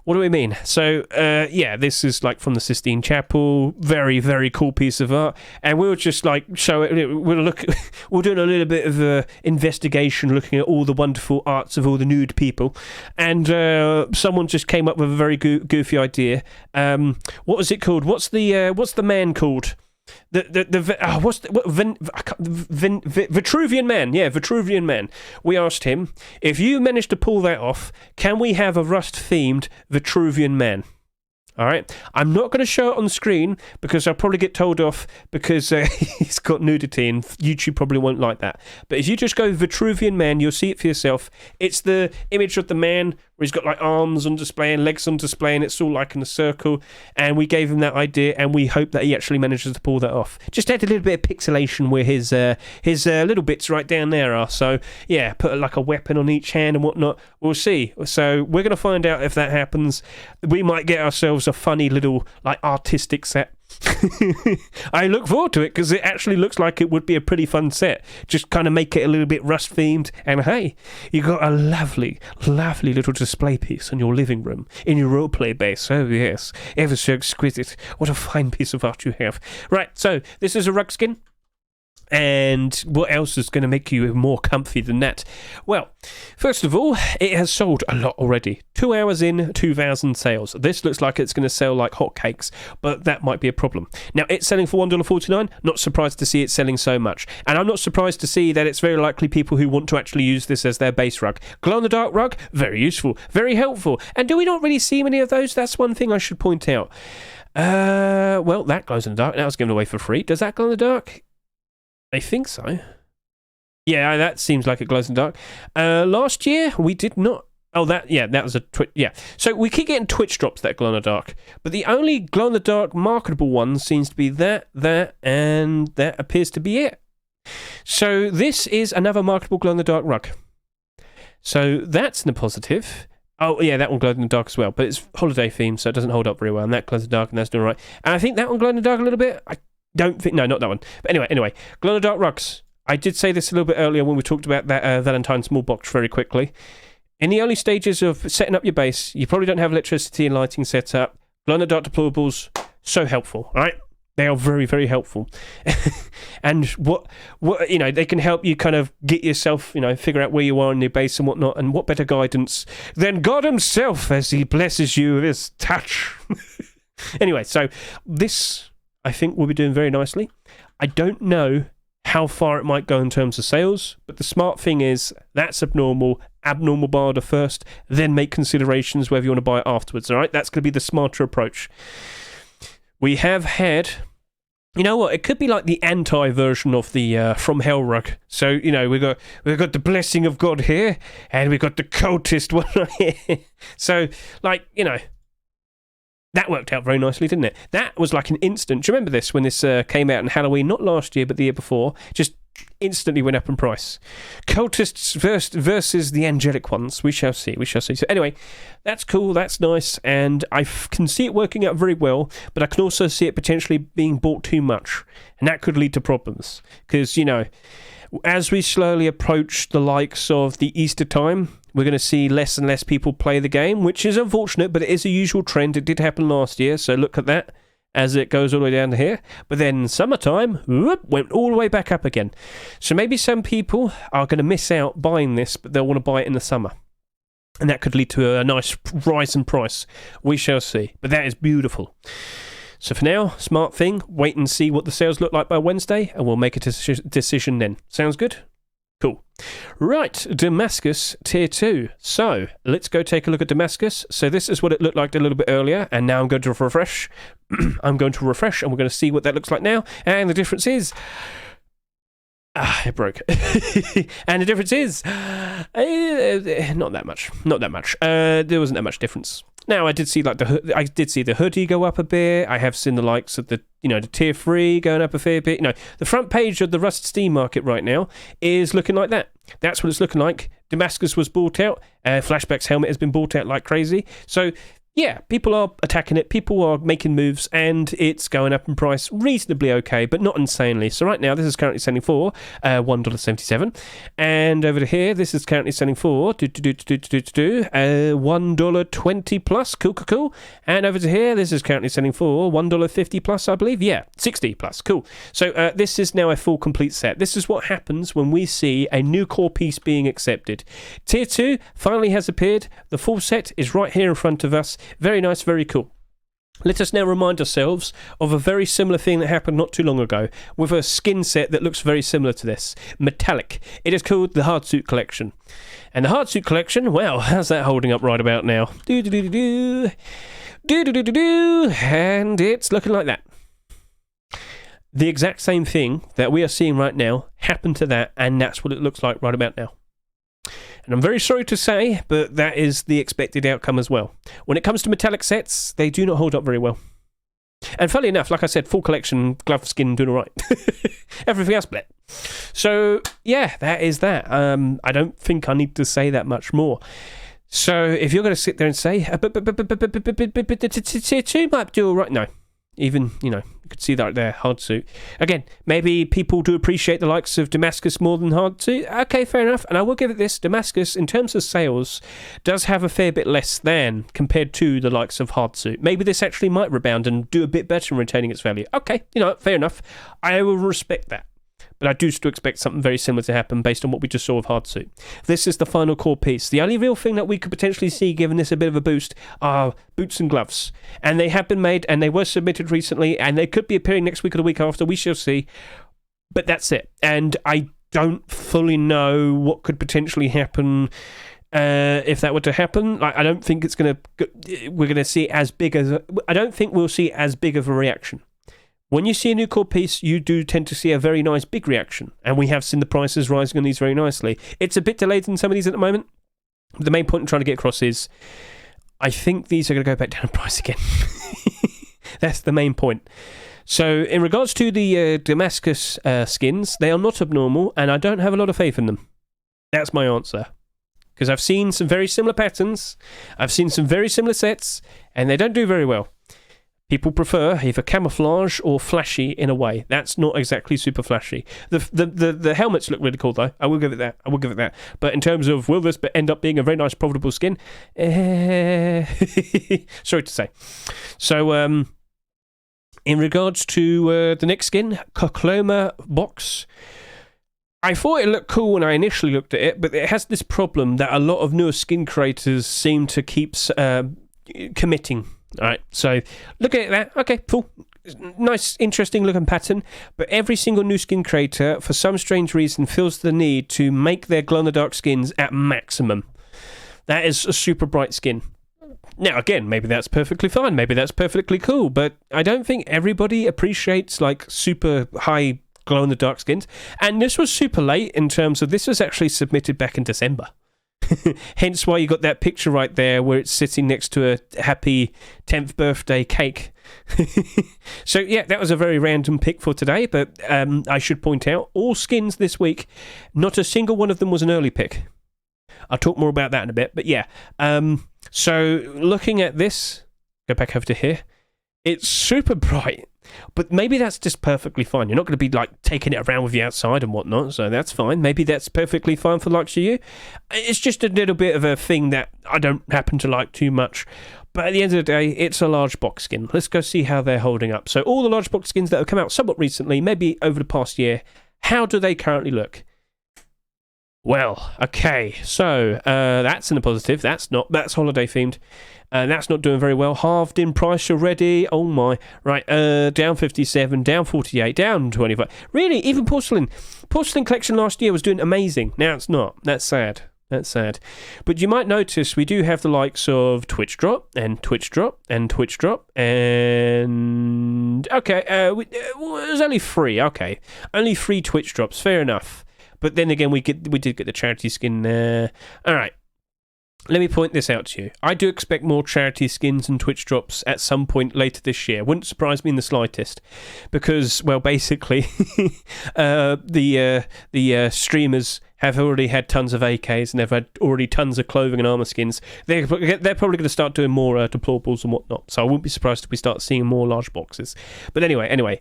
What do we mean? So, yeah, this is like from the Sistine Chapel. Very, very cool piece of art. And we'll just like show it. We're doing a little bit of investigation, looking at all the wonderful arts of all the nude people. And someone just came up with a very goofy idea. What was it called? What's the man called? Vitruvian Man. Yeah, Vitruvian Man. We asked him, if you managed to pull that off, can we have a Rust-themed Vitruvian Man? All right, I'm not going to show it on the screen because I'll probably get told off because he's got nudity and YouTube probably won't like that. But if you just go Vitruvian Man, you'll see it for yourself. It's the image of the man where he's got like arms on display and legs on display, and it's all like in a circle. And we gave him that idea, and we hope that he actually manages to pull that off. Just add a little bit of pixelation where his little bits right down there are. So yeah, put like a weapon on each hand and whatnot. We'll see. So we're going to find out if that happens. We might get ourselves a funny little like artistic set. I look forward to it because it actually looks like it would be a pretty fun set. Just kind of make it a little bit Rust themed, and hey, you got a lovely little display piece in your living room, in your roleplay base. Oh yes, ever so exquisite. What a fine piece of art you have. Right, so this is a rug skin. And what else is going to make you more comfy than that? Well, first of all, it has sold a lot already. 2 hours in, 2,000 sales. This looks like it's going to sell like hotcakes, but that might be a problem. Now, it's selling for $1.49. Not surprised to see it selling so much. And I'm not surprised to see that it's very likely people who want to actually use this as their base rug. Glow-in-the-dark rug, very useful, very helpful. And do we not really see many of those? That's one thing I should point out. Well, that glows in the dark. That was given away for free. Does that glow in the dark? I think so. Yeah, that seems like it glows in the dark. Last year, we did not Oh, that was a Twitch. Yeah. So we keep getting Twitch drops that glow in the dark, but the only glow in the dark marketable one seems to be that, and that appears to be it. So this is another marketable glow in the dark rug. So that's in the positive. Oh yeah, that one glowed in the dark as well, but it's holiday themed, so it doesn't hold up very well. And that glows in the dark, and that's doing all right. And I think that one glowed in the dark a little bit. I don't think, no, not that one. But anyway, glow in the dark rugs. I did say this a little bit earlier when we talked about that Valentine small box very quickly. In the early stages of setting up your base, you probably don't have electricity and lighting set up. Glow-in-the-dark deployables, so helpful, right? They are very, very helpful. And what they can help you kind of get yourself, figure out where you are in your base and whatnot, and what better guidance than God himself as he blesses you with his touch. Anyway, so this, I think, will be doing very nicely. I don't know how far it might go in terms of sales, but the smart thing is that's abnormal buy order first, then make considerations whether you want to buy it afterwards. All right, that's going to be the smarter approach. We have had, you know what, it could be like the anti version of the From Hell rug. So we've got the blessing of God here, and we've got the cultist one right here. So that worked out very nicely, didn't it? That was like an instant. Do you remember this when this came out in Halloween? Not last year, but the year before. Just instantly went up in price. Cultists versus the angelic ones. We shall see. So anyway, that's cool. That's nice. And I can see it working out very well, but I can also see it potentially being bought too much. And that could lead to problems. Because, as we slowly approach the likes of the Easter time, we're going to see less and less people play the game, which is unfortunate, but it is a usual trend. It did happen last year, so look at that as it goes all the way down to here. But then summertime, went all the way back up again. So maybe some people are going to miss out buying this, but they'll want to buy it in the summer. And that could lead to a nice rise in price. We shall see. But that is beautiful. So for now, smart thing, wait and see what the sales look like by Wednesday, and we'll make a decision then. Sounds good? Cool. Right, Damascus Tier 2. So, let's go take a look at Damascus. So this is what it looked like a little bit earlier, and now I'm going to refresh. I'm going to refresh, and we're going to see what that looks like now. And the difference is... it broke. And the difference is... not that much. There wasn't that much difference. Now, I did see the hoodie go up a bit. I have seen the likes of the Tier 3 going up a fair bit. The front page of the Rust Steam market right now is looking like that. That's what it's looking like. Damascus was bought out. Flashbacks helmet has been bought out like crazy. So, yeah, people are attacking it. People are making moves, and it's going up in price reasonably okay, but not insanely. So right now, this is currently selling for $1.77. And over to here, this is currently selling for $1.20 plus. Cool. And over to here, this is currently selling for $1.50 plus, I believe. Yeah, 60 plus. Cool. So this is now a full complete set. This is what happens when we see a new core piece being accepted. Tier 2 finally has appeared. The full set is right here in front of us. Very nice, very cool. Let us now remind ourselves of a very similar thing that happened not too long ago with a skin set that looks very similar to this. Metallic. It is called the Hardsuit Collection. And the Hardsuit Collection, well, how's that holding up right about now? And it's looking like that. The exact same thing that we are seeing right now happened to that, and that's what it looks like right about now. And I'm very sorry to say, but that is the expected outcome as well. When it comes to metallic sets, they do not hold up very well. And funnily enough, like I said, full collection, glove skin, doing all right. Everything else, bleh. So, yeah, that is that. I don't think I need to say that much more. So, if you're going to sit there and say, Tier 2 might do all right. No. Even, you could see that there, Hardsuit. Again, maybe people do appreciate the likes of Damascus more than Hardsuit. Okay, fair enough. And I will give it this. Damascus, in terms of sales, does have a fair bit less than compared to the likes of Hardsuit. Maybe this actually might rebound and do a bit better in retaining its value. Okay, fair enough. I will respect that. But I do still expect something very similar to happen based on what we just saw with Hardsuit. This is the final core piece. The only real thing that we could potentially see giving this a bit of a boost are boots and gloves. And they have been made, and they were submitted recently, and they could be appearing next week or the week after. We shall see. But that's it. And I don't fully know what could potentially happen if that were to happen. I don't think we're going to see as big as... I don't think we'll see as big of a reaction. When you see a new core piece, you do tend to see a very nice big reaction. And we have seen the prices rising on these very nicely. It's a bit delayed in some of these at the moment. The main point I'm trying to get across is I think these are going to go back down in price again. That's the main point. So in regards to the Damascus skins, they are not abnormal, and I don't have a lot of faith in them. That's my answer. Because I've seen some very similar patterns, I've seen some very similar sets, and they don't do very well. People prefer either camouflage or flashy in a way. That's not exactly super flashy. The helmets look really cool, though. I will give it that. But in terms of will this end up being a very nice, profitable skin? Sorry to say. So, in regards to the next skin, Khokhloma Box, I thought it looked cool when I initially looked at it, but it has this problem that a lot of newer skin creators seem to keep committing. All right, so look at that. Okay, cool. Nice, interesting looking pattern. But every single new skin creator, for some strange reason, feels the need to make their glow-in-the-dark skins at maximum. That is a super bright skin. Now, again, maybe that's perfectly fine. Maybe that's perfectly cool. But I don't think everybody appreciates, like, super high glow-in-the-dark skins. And this was super late in terms of this was actually submitted back in December. Hence why you got that picture right there where it's sitting next to a happy 10th birthday cake. So yeah, that was a very random pick for today, but I should point out all skins this week, not a single one of them was an early pick. I'll talk more about that in a bit, but yeah. So looking at this, go back over to here, it's super bright. But maybe that's just perfectly fine. You're not going to be like taking it around with you outside and whatnot, so that's fine. Maybe that's perfectly fine for the likes of you. It's just a little bit of a thing that I don't happen to like too much. But at the end of the day, it's a large box skin. Let's go see how they're holding up. So all the large box skins that have come out somewhat recently, maybe over the past year, how do they currently look? Well, okay, so that's in the positive. That's holiday themed. That's not doing very well. Halved in price already. Oh my. Right, down 57, down 48, down 25. Really, even Porcelain Collection last year was doing amazing. Now it's not. That's sad. That's sad. But you might notice we do have the likes of Twitch Drop, and Twitch Drop, and Twitch Drop, and... Okay, it was only 3. Okay, only 3 Twitch Drops. Fair enough. But then again, we did get the charity skin there. All right. Let me point this out to you. I do expect more charity skins and Twitch drops at some point later this year. Wouldn't surprise me in the slightest. Because, well, basically, the streamers have already had tons of AKs and they've had already tons of clothing and armor skins. They're probably going to start doing more deplorables and whatnot. So I wouldn't be surprised if we start seeing more large boxes. But anyway,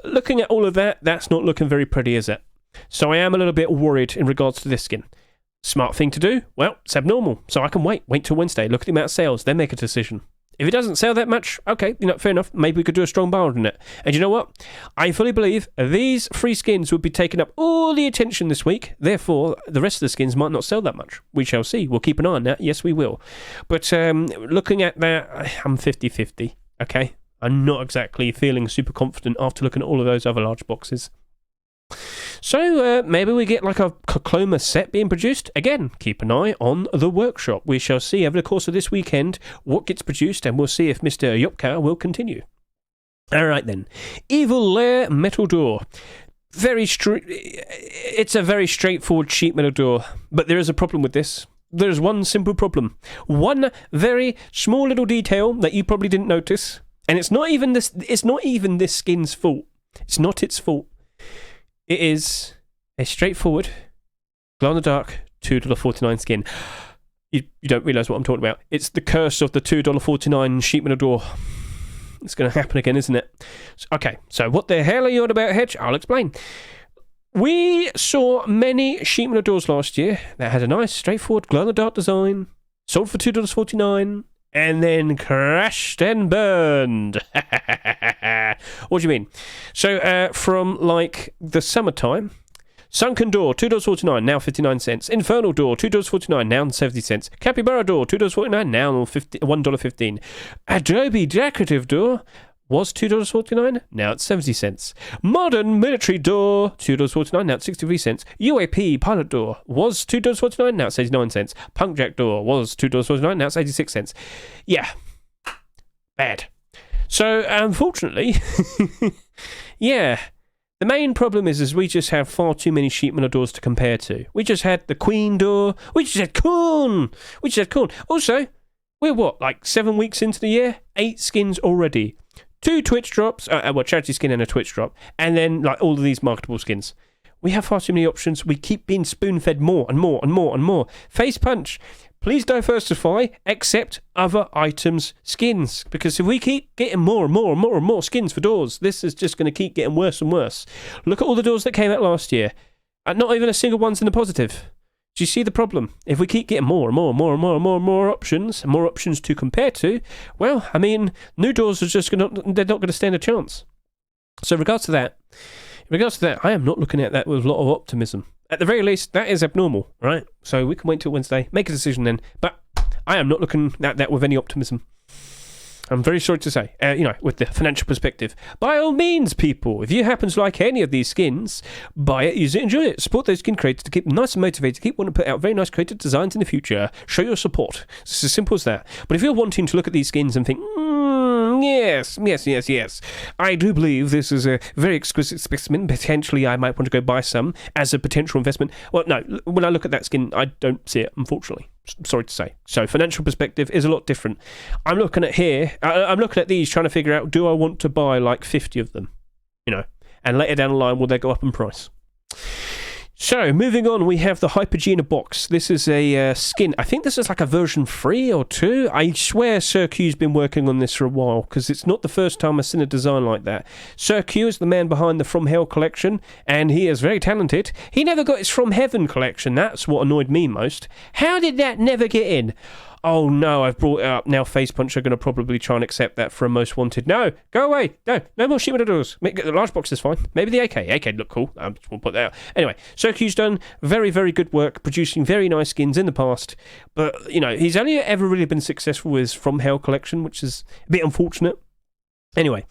looking at all of that, that's not looking very pretty, is it? So I am a little bit worried in regards to this skin. Smart thing to do? Well, it's abnormal. So I can wait till Wednesday, look at the amount of sales, then make a decision. If it doesn't sell that much, okay, fair enough. Maybe we could do a strong bargain on it. And you know what? I fully believe these free skins would be taking up all the attention this week. Therefore, the rest of the skins might not sell that much. We shall see. We'll keep an eye on that. Yes, we will. But looking at that, I'm 50-50, okay? I'm not exactly feeling super confident after looking at all of those other large boxes. So maybe we get like a Khokhloma set being produced. Again, keep an eye on the workshop. We shall see over the course of this weekend what gets produced, and we'll see if Mr. Yopka will continue. All right then. Evil Lair metal door. It's a very straightforward sheet metal door, but there is a problem with this. There's one simple problem. One very small little detail that you probably didn't notice, and it's not even this skin's fault. It's not its fault. It is a straightforward, glow-in-the-dark $2.49 skin. You don't realise what I'm talking about. It's the curse of the $2.49 sheet metal door. It's going to happen again, isn't it? Okay, so what the hell are you on about, Hedge? I'll explain. We saw many sheet metal doors last year that had a nice, straightforward, glow-in-the-dark design, sold for $2.49, and then crashed and burned. What do you mean? So, from, like, the summertime, Sunken Door, $2.49, now 59 cents. Infernal Door, $2.49, now 70 cents. Capybara Door, $2.49, now $1.15. Adobe Decorative Door was $2.49, now it's 70 cents. Modern Military Door, $2.49, now it's 63 cents. UAP Pilot Door was $2.49, now it's 89 cents. Punk Jack Door was $2.49, now it's 86 cents. Yeah. Bad. So, unfortunately, yeah, The main problem is we just have far too many sheep metal doors to compare to. We just had the Queen door. We just had Corn. Also, we're what, like 7 weeks into the year? 8 skins already. 2 Twitch drops, charity skin and a Twitch drop, and then like all of these marketable skins. We have far too many options. We keep being spoon-fed more and more and more and more. Face Punch, please diversify, except other items' skins, because if we keep getting more and more and more and more skins for doors, this is just going to keep getting worse and worse. Look at all the doors that came out last year. Not even a single one's in the positive. Do you see the problem? If we keep getting more and more and more and more and more and more options to compare to, well, I mean, new doors are just they're not going to stand a chance. So in regards to that, I am not looking at that with a lot of optimism. At the very least, that is abnormal, right? So we can wait till Wednesday, make a decision then. But I am not looking at that with any optimism. I'm very sorry to say, with the financial perspective. By all means, people, if you happen to like any of these skins, buy it, use it, enjoy it. Support those skin creators to keep them nice and motivated, to keep wanting to put out very nice creative designs in the future. Show your support. It's as simple as that. But if you're wanting to look at these skins and think, yes, I do believe this is a very exquisite specimen. Potentially, I might want to go buy some as a potential investment. Well, no, when I look at that skin, I don't see it, unfortunately. Sorry to say. So financial perspective is a lot different. I'm looking at these trying to figure out, do I want to buy like 50 of them? And later down the line, will they go up in price? So, moving on, we have the Hypnogena Box. This is a skin. I think this is like a version 3 or 2. I swear Sir Q's been working on this for a while, because it's not the first time I've seen a design like that. Sir Q is the man behind the From Hell collection, and he is very talented. He never got his From Heaven collection. That's what annoyed me most. How did that never get in? Oh no, I've brought it up. Now Face Punch are going to probably try and accept that for a most wanted. No, go away. No more sheet metal doors. The large box is fine. Maybe the AK. AK look cool. We'll put that out. Anyway, Sir Q's done very, very good work producing very nice skins in the past. But, he's only ever really been successful with his From Hell collection, which is a bit unfortunate. Anyway,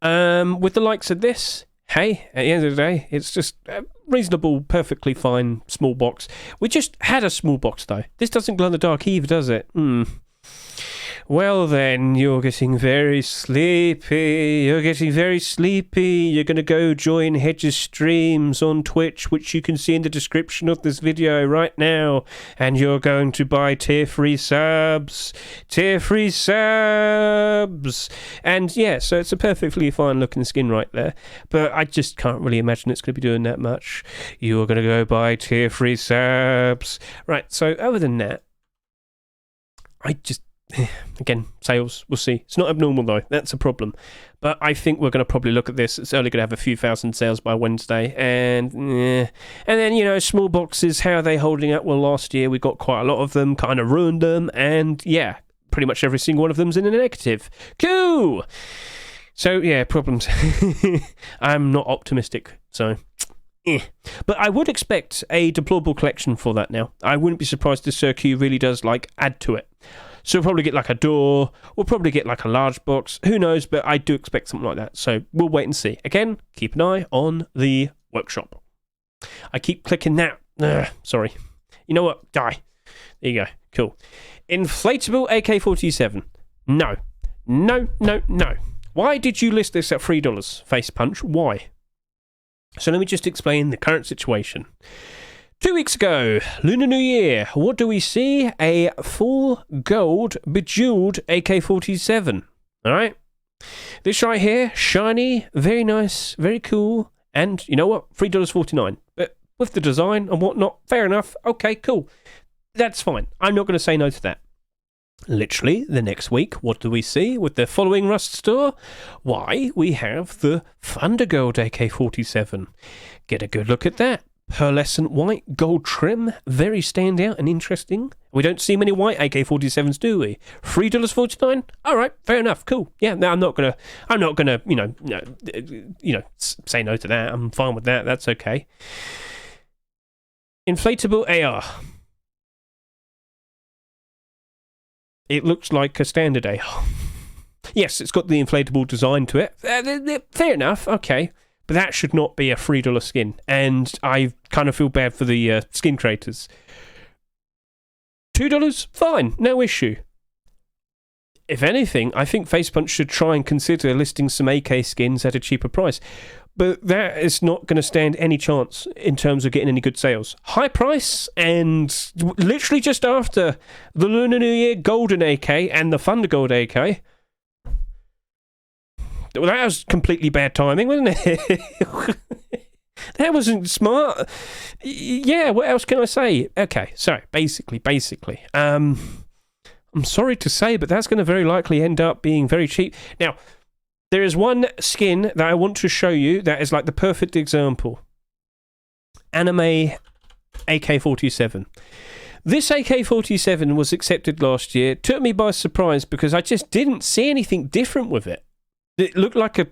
with the likes of this, hey, at the end of the day, it's just a reasonable, perfectly fine small box. We just had a small box, though. This doesn't glow in the dark either, does it? Well then, you're getting very sleepy. You're going to go join Hedge's streams on Twitch, which you can see in the description of this video right now. And you're going to buy tier 3 subs. And yeah, so it's a perfectly fine looking skin right there. But I just can't really imagine it's going to be doing that much. You're going to go buy tier 3 subs. Right, so other than that, again, sales, we'll see. It's not abnormal though, that's a problem. But I think we're going to probably look at this. It's only going to have a few thousand sales by Wednesday. And then, small boxes, how are they holding up? Well, last year we got quite a lot of them, kind of ruined them. And yeah, pretty much every single one of them's in a negative. Cool! So yeah, problems. I'm not optimistic, so... But I would expect a deplorable collection for that now. I wouldn't be surprised if Sir Q really does, add to it. So we'll probably get a door, we'll probably get a large box, who knows, but I do expect something like that. So we'll wait and see. Again, keep an eye on the workshop. I keep clicking that. Sorry. You know what? Die. There you go. Cool. Inflatable AK47. No. Why did you list this at $3? Face Punch, why? So let me just explain the current situation. 2 weeks ago, Lunar New Year, what do we see? A full gold bejeweled AK47. Alright? This right here, shiny, very nice, very cool, and you know what? $3.49. But with the design and whatnot, fair enough. Okay, cool. That's fine. I'm not going to say no to that. Literally, the next week, what do we see with the following Rust store? Why, we have the Thundergold AK47. Get a good look at that. Pearlescent white, gold trim, very standout and interesting. We don't see many white AK-47s, do we? $3.49? All right, fair enough, cool. Yeah, no, I'm not gonna, say no to that. I'm fine with that. That's okay. Inflatable AR. It looks like a standard AR. Yes, it's got the inflatable design to it. Fair enough, okay. But that should not be a $3 skin. And I kind of feel bad for the skin creators. $2? Fine, no issue. If anything, I think Facepunch should try and consider listing some AK skins at a cheaper price. but that is not going to stand any chance in terms of getting any good sales. High price, and literally just after the Lunar New Year Golden AK and the Thunder Gold AK. Well, that was completely bad timing, wasn't it? That wasn't smart. Yeah, what else can I say? Okay, so basically, I'm sorry to say, but that's going to very likely end up being very cheap. Now, there is one skin that I want to show you that is like the perfect example. Anime AK47. This AK47 was accepted last year. It took me by surprise because I just didn't see anything different with it. It looked like a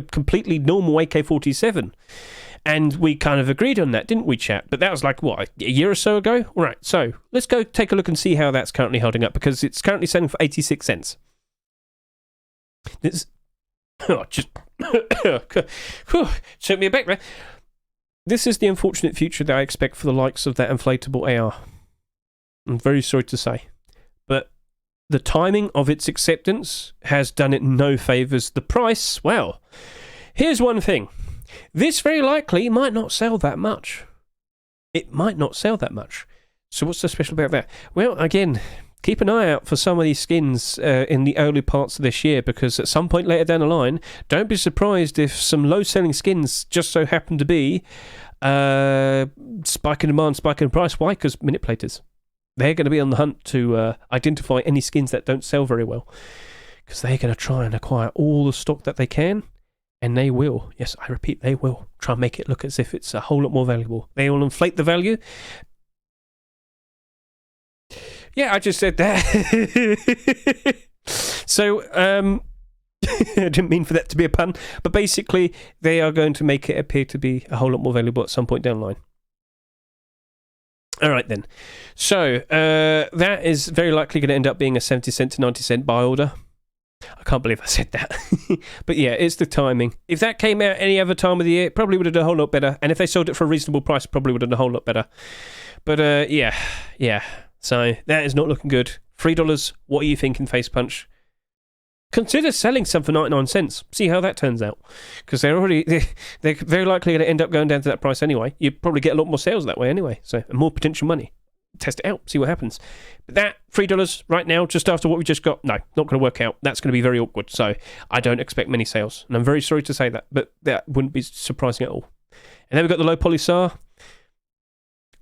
completely normal AK47. And we kind of agreed on that, didn't we, chat? But that was like, what, a year or so ago? All right, so let's go take a look and see how that's currently holding up, because it's currently selling for 86 cents. This... Oh, just took me aback, man. This is the unfortunate future that I expect for the likes of that inflatable AR. I'm very sorry to say. But the timing of its acceptance has done it no favours. The price, well, here's one thing. This very likely might not sell that much. It might not sell that much. So what's so special about that? Well, again, keep an eye out for some of these skins in the early parts of this year, because at some point later down the line, don't be surprised if some low-selling skins just so happen to be spike in demand, spike in price. Why? Because manipulators. They're going to be on the hunt to identify any skins that don't sell very well, because they're going to try and acquire all the stock that they can, and they will. Yes, I repeat, they will try and make it look as if it's a whole lot more valuable. They will inflate the value. Yeah, I just said that. So, I didn't mean for that to be a pun, but basically, they are going to make it appear to be a whole lot more valuable at some point down the line. All right, then. So, that is very likely going to end up being a 70 cent to 90 cent buy order. I can't believe I said that. But yeah, it's the timing. If that came out any other time of the year, it probably would have done a whole lot better. And if they sold it for a reasonable price, probably would have done a whole lot better. But yeah. So that is not looking good. $3. What are you thinking, Face Punch? Consider selling some for 99 cents. See how that turns out. Because they're very likely going to end up going down to that price anyway. You'd probably get a lot more sales that way anyway. So, and more potential money. Test it out, see what happens. But that $3 right now, just after what we just got, no, not going to work out. That's going to be very awkward. So I don't expect many sales. And I'm very sorry to say that, but that wouldn't be surprising at all. And then we've got the Lowpoly SAR.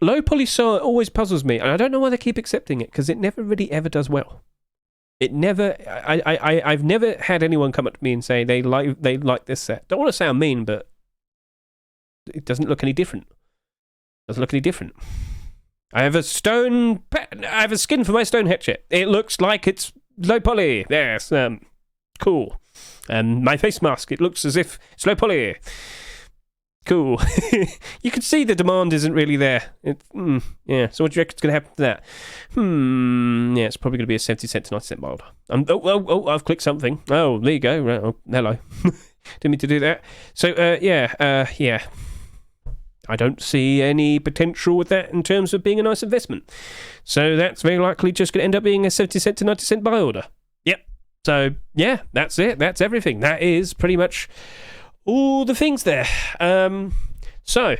Lowpoly SAR always puzzles me, and I don't know why they keep accepting it, because it never really ever does well. It never, I've never had anyone come up to me and say they like this set. Don't want to sound mean, but it doesn't look any different. I have a skin for my stone hatchet. It looks like it's low poly. Yes, cool. And my face mask, it looks as if it's low poly. Cool. You can see the demand isn't really there. Yeah, so what do you reckon is going to happen to that? Yeah, it's probably going to be a 70 cent to 90 cent buy order. I've clicked something. Oh, there you go. Right, oh, hello. Didn't mean to do that. So, yeah. I don't see any potential with that in terms of being a nice investment. So that's very likely just going to end up being a 70 cent to 90 cent buy order. Yep. So, yeah, that's it. That's everything. That is pretty much all the things there. So,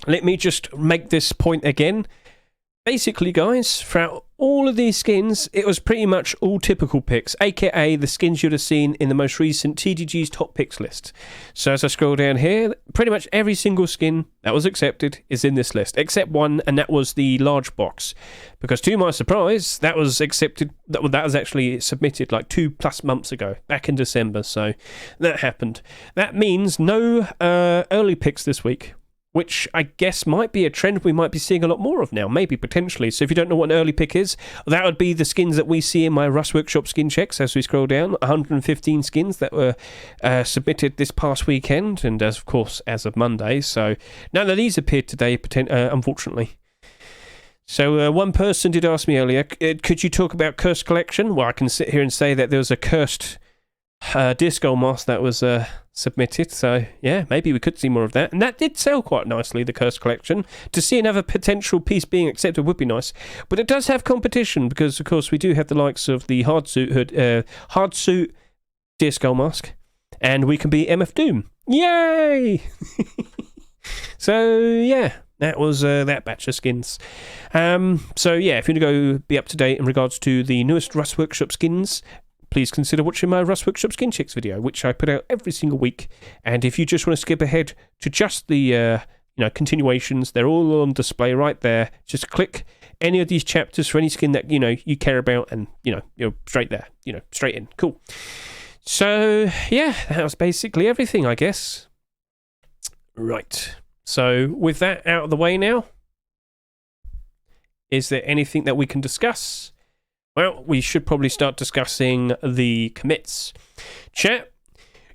let me just make this point again. Basically, guys, throughout all of these skins, it was pretty much all typical picks, aka the skins you'd have seen in the most recent TDG's top picks list. So as I scroll down here, pretty much every single skin that was accepted is in this list, except one, and that was the large box. Because to my surprise, that was accepted, that was actually submitted like 2+ months ago, back in December, so that happened. That means no early picks this week, which I guess might be a trend we might be seeing a lot more of now, maybe potentially. So if you don't know what an early pick is, that would be the skins that we see in my Rust Workshop skin checks as we scroll down. 115 skins that were submitted this past weekend, and of course as of Monday. So none of these appeared today, unfortunately. So one person did ask me earlier, could you talk about Cursed Collection? Well, I can sit here and say that there was a Cursed Disco mask that was submitted, so yeah, maybe we could see more of that. And that did sell quite nicely, the Cursed Collection. To see another potential piece being accepted would be nice, but it does have competition, because of course we do have the likes of the Hardsuit Disco mask, and we can be MF Doom. Yay! So, yeah, that was that batch of skins. So, yeah, if you want to go be up to date in regards to the newest Rust Workshop skins, please consider watching my Rust Workshop Skin Checks video, which I put out every single week. And if you just want to skip ahead to just the continuations, they're all on display right there. Just click any of these chapters for any skin that you care about, and you're straight there, straight in. Cool. So yeah, that was basically everything, I guess. Right. So with that out of the way now, is there anything that we can discuss? Well, we should probably start discussing the commits. Chat,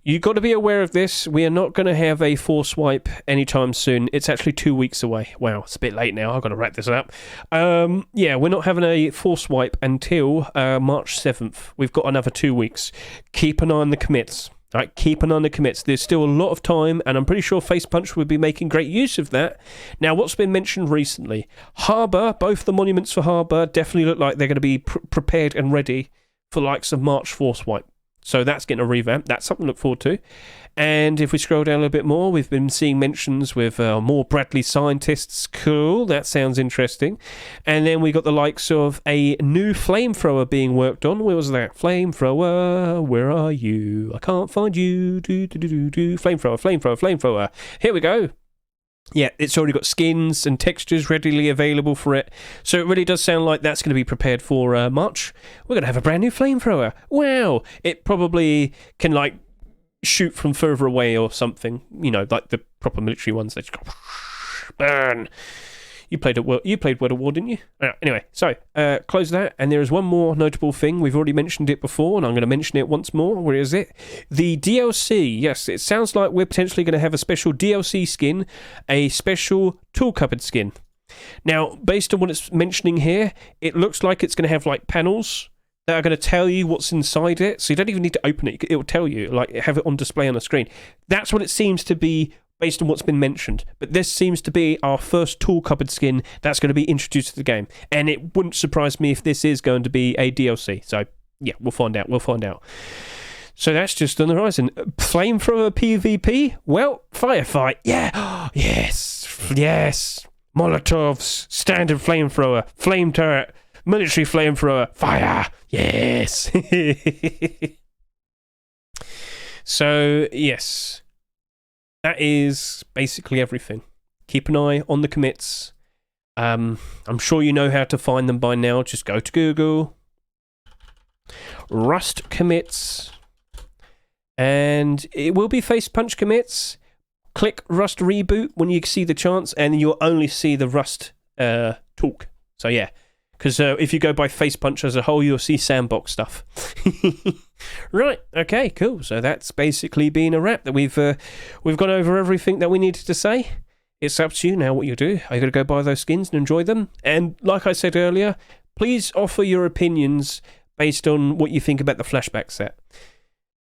you've got to be aware of this. We are not going to have a force wipe anytime soon. It's actually 2 weeks away. Wow, it's a bit late now. I've got to wrap this up. Yeah, we're not having a force wipe until March 7th. We've got another 2 weeks. Keep an eye on the commits. Right, keep an eye on the commits. There's still a lot of time, and I'm pretty sure Face Punch will be making great use of that. Now, what's been mentioned recently? Harbour, both the monuments for Harbour definitely look like they're going to be prepared and ready for the likes of March Force Wipe. So that's getting a revamp. That's something to look forward to. And if we scroll down a little bit more, we've been seeing mentions with more Bradley scientists. Cool, that sounds interesting. And then we got the likes of a new flamethrower being worked on. Where was that? Flamethrower, where are you? I can't find you. Flamethrower. Here we go. Yeah, it's already got skins and textures readily available for it. So it really does sound like that's going to be prepared for March. We're going to have a brand new flamethrower. Wow. It probably can, shoot from further away or something. Like the proper military ones. They just go, burn. You played World of War, didn't you? Anyway, so close that. And there is one more notable thing. We've already mentioned it before, and I'm going to mention it once more. Where is it? The DLC. Yes, it sounds like we're potentially going to have a special DLC skin, a special tool cupboard skin. Now, based on what it's mentioning here, it looks like it's going to have panels that are going to tell you what's inside it. So you don't even need to open it. It will tell you, have it on display on the screen. That's what it seems to be, based on what's been mentioned. But this seems to be our first tool cupboard skin that's going to be introduced to the game. And it wouldn't surprise me if this is going to be a DLC. So, yeah, we'll find out. So that's just on the horizon. Flamethrower PvP? Well, firefight. Yeah. Yes. Molotovs, standard flamethrower, flame turret, military flamethrower, fire. Yes. So, yes. That is basically everything. Keep an eye on the commits. I'm sure you know how to find them by now. Just go to Google. Rust commits. And it will be Face Punch commits. Click Rust Reboot when you see the chance, and you'll only see the Rust talk. So yeah. Because if you go by Face Punch as a whole, you'll see sandbox stuff. Right, okay, cool. So that's basically been a wrap. That we've gone over everything that we needed to say. It's up to you now what you do. Are you going to go buy those skins and enjoy them? And like I said earlier, please offer your opinions based on what you think about the flashback set.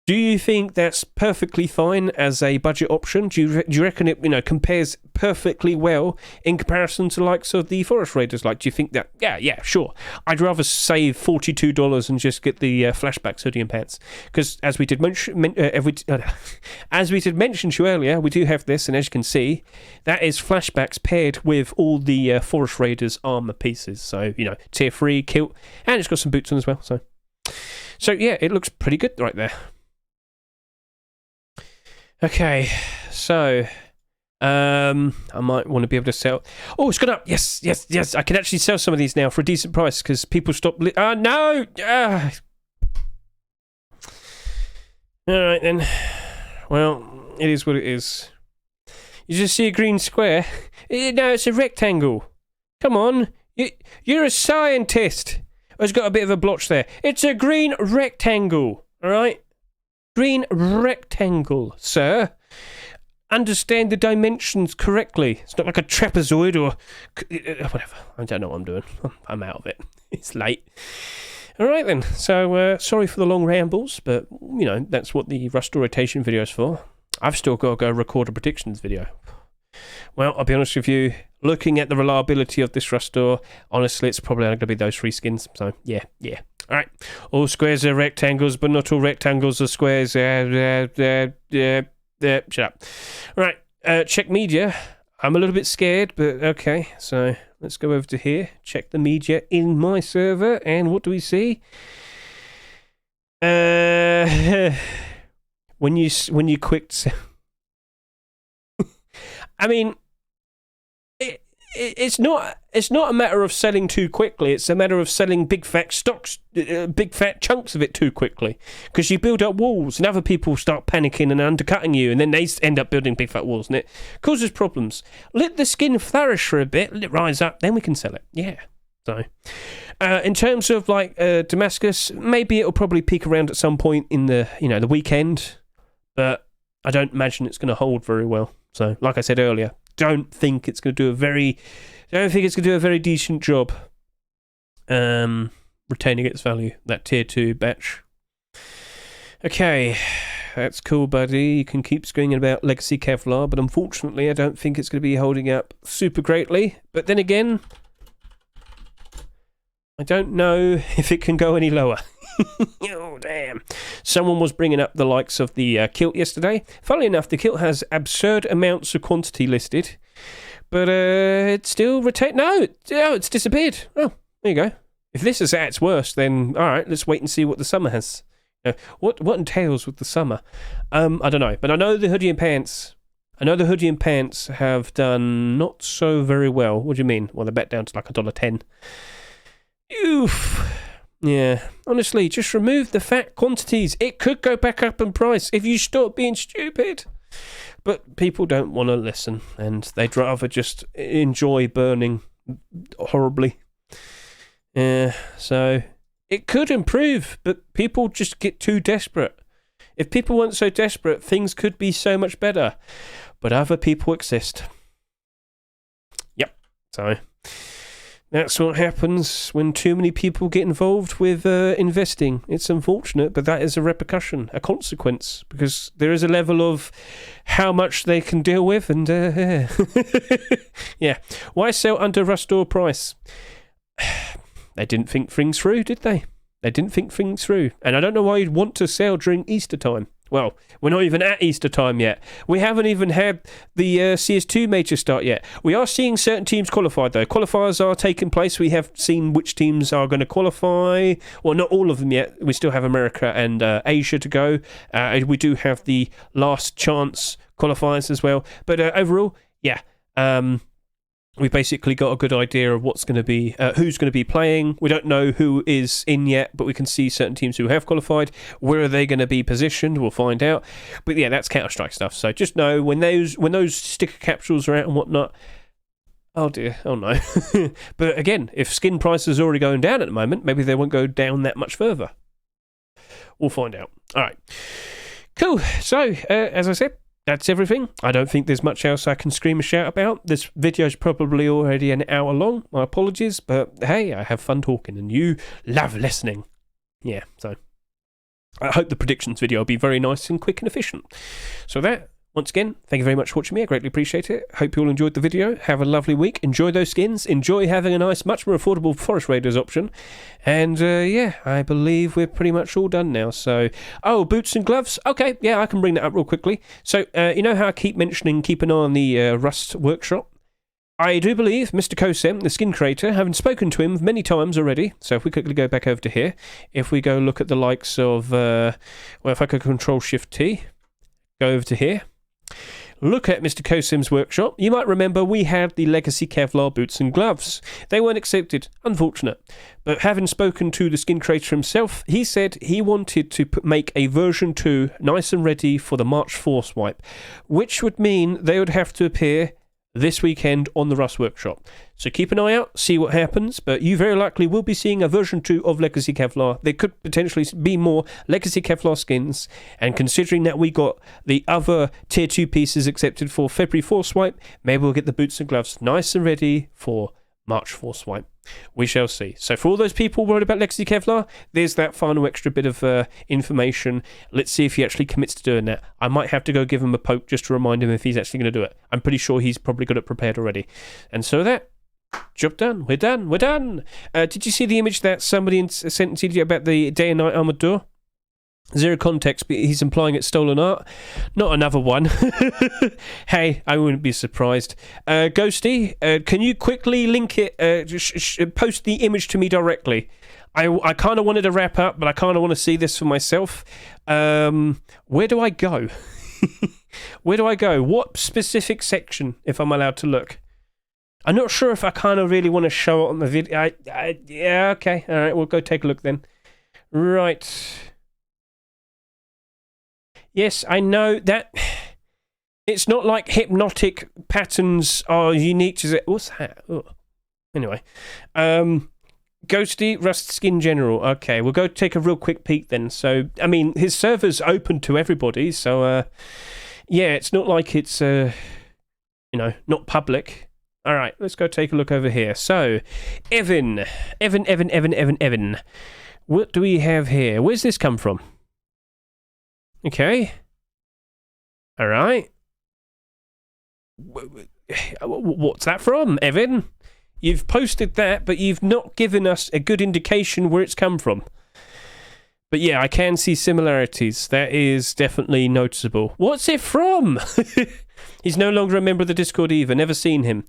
Do you think that's perfectly fine as a budget option? Do you reckon it compares perfectly well in comparison to likes of the Forest Raiders? Do you think that? Yeah, sure. I'd rather save $42 and just get the Flashbacks hoodie and pants, because as we did mention to you earlier, we do have this, and as you can see, that is Flashbacks paired with all the Forest Raiders armor pieces. So tier 3 kilt, and it's got some boots on as well. So yeah, it looks pretty good right there. Okay, so I might want to be able to sell. Oh, it's gone up. Yes. I can actually sell some of these now for a decent price because people stop. No. All right then. Well, it is what it is. You just see a green square. No, it's a rectangle. Come on, you're a scientist. It's got a bit of a blotch there. It's a green rectangle. All right. Green rectangle, sir. Understand the dimensions correctly. It's not like a trapezoid or whatever. I don't know what I'm doing. I'm out of it. It's late. All right then. So sorry for the long rambles, but that's what the Rust rotation video is for. I've still got to go record a predictions video. Well, I'll be honest with you. Looking at the reliability of this Rust store, honestly, it's probably going to be those 3 skins. So yeah. All right. All squares are rectangles, but not all rectangles are squares. Shut up. Right, check media. I'm a little bit scared, but okay. So let's go over to here. Check the media in my server, and what do we see? When you quick, I mean, it's not a matter of selling too quickly. It's a matter of selling big fat stocks, big fat chunks of it too quickly, because you build up walls, and other people start panicking and undercutting you, and then they end up building big fat walls, and it causes problems. Let the skin flourish for a bit, let it rise up, then we can sell it. Yeah. So, in terms of like Damascus, maybe it'll probably peak around at some point in the the weekend, but I don't imagine it's going to hold very well. So, like I said earlier, don't think it's going to do a very decent job retaining its value, that tier 2 batch. Okay, that's cool, buddy. You can keep screaming about Legacy Kevlar, but unfortunately I don't think it's going to be holding up super greatly. But then again, I don't know if it can go any lower. Oh, damn. Someone was bringing up the likes of the kilt yesterday. Funnily enough, the kilt has absurd amounts of quantity listed, but it still retained. No, it's disappeared. Oh, there you go. If this is at its worst, then all right, let's wait and see what the summer has. What entails with the summer? I don't know, but I know the hoodie and pants. Have done not so very well. What do you mean? Well, they're back down to like $1.10. Oof. Yeah, honestly, just remove the fat quantities. It could go back up in price if you stop being stupid. But people don't want to listen, and they'd rather just enjoy burning horribly. Yeah, so it could improve, but people just get too desperate. If people weren't so desperate, things could be so much better. But other people exist. Yep, so that's what happens when too many people get involved with investing. It's unfortunate, but that is a repercussion, a consequence, because there is a level of how much they can deal with, and yeah. Why sell under Rustore price? They didn't think things through, did they? They didn't think things through, and I don't know why you'd want to sell during Easter time. Well, we're not even at Easter time yet. We haven't even had the CS2 major start yet. We are seeing certain teams qualified, though. Qualifiers are taking place. We have seen which teams are going to qualify. Well, not all of them yet. We still have America and Asia to go. We do have the last chance qualifiers as well. But overall, yeah. We basically got a good idea of what's going to be, who's going to be playing. We don't know who is in yet, but we can see certain teams who have qualified. Where are they going to be positioned? We'll find out. But yeah, that's Counter-Strike stuff. So just know when those sticker capsules are out and whatnot. Oh dear, oh no. But again, if skin prices are already going down at the moment, maybe they won't go down that much further. We'll find out. All right. Cool. So, as I said, that's everything. I don't think there's much else I can scream and shout about. This video's probably already an hour long. My apologies, but hey, I have fun talking and you love listening. Yeah, so I hope the predictions video will be very nice and quick and efficient. So that, once again, thank you very much for watching me. I greatly appreciate it. Hope you all enjoyed the video. Have a lovely week. Enjoy those skins. Enjoy having a nice, much more affordable Forest Raiders option. And yeah, I believe we're pretty much all done now. So, oh, boots and gloves. Okay, yeah, I can bring that up real quickly. So, you know how I keep mentioning keep an eye on the Rust workshop? I do believe Mr. Kosem, the skin creator, having spoken to him many times already. So if we quickly go back over to here, if we go look at the likes of, well, if I could Control-Shift-T, go over to here. Look at Mr. Kosim's workshop. You might remember we had the Legacy Kevlar boots and gloves. They weren't accepted. Unfortunate. But having spoken to the skin creator himself, he said he wanted to make a version 2 nice and ready for the March 4 swipe, which would mean they would have to appear this weekend on the Rust Workshop. So keep an eye out, see what happens, but you very likely will be seeing a version 2 of Legacy Kevlar. There could potentially be more Legacy Kevlar skins, and considering that we got the other Tier 2 pieces accepted for February 4 swipe, maybe we'll get the boots and gloves nice and ready for March 4 swipe. We shall see. So for all those people worried about Legacy Kevlar, there's that final extra bit of information. Let's see if he actually commits to doing that. I might have to go give him a poke just to remind him if he's actually going to do it. I'm pretty sure he's probably got it prepared already. And so that, job done. We're done. We're done. Did you see the image that somebody sent to you about the day and night armored door? Zero context, but he's implying it's stolen art. Not another one. Hey, I wouldn't be surprised. Ghosty, can you quickly link it, post the image to me directly? I kind of wanted to wrap up, but I kind of want to see this for myself. Where do I go? Where do I go? What specific section, if I'm allowed to look? I'm not sure if I kind of really want to show it on the video. Yeah, okay. All right, we'll go take a look then. Right. Yes, I know that it's not like hypnotic patterns are unique to it. What's that? Oh. Anyway, Ghosty, Rust Skin General. Okay, we'll go take a real quick peek then. So, I mean, his server's open to everybody, so yeah, it's not like it's not public. All right, let's go take a look over here. So, Evan. What do we have here? Where's this come from? Okay. All right. What's that from, Evan? You've posted that, but you've not given us a good indication where it's come from. But yeah, I can see similarities. That is definitely noticeable. What's it from? He's no longer a member of the Discord either. Never seen him.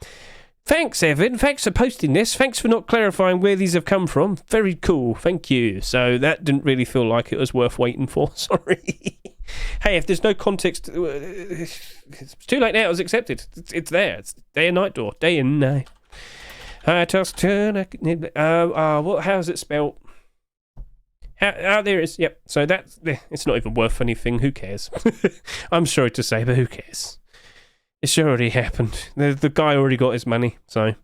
Thanks, Evan. Thanks for posting this. Thanks for not clarifying where these have come from. Very cool. Thank you. So that didn't really feel like it was worth waiting for. Sorry. Hey, if there's no context, it's too late now. It was accepted. It's there. It's day and night door. Day and night. How's it spelled? There it is. Yep. So that's it's not even worth anything. Who cares? I'm sorry to say, but who cares? It's already happened. The guy already got his money, so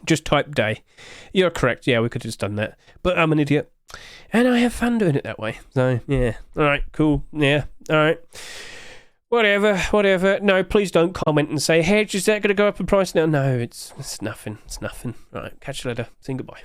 just type day. You're correct. Yeah, we could have just done that. But I'm an idiot. And I have fun doing it that way. So, yeah. All right, cool. Yeah, all right. Whatever. No, please don't comment and say, Hedge, is that going to go up in price now? No, it's nothing. It's nothing. All right, catch you later. See you, goodbye.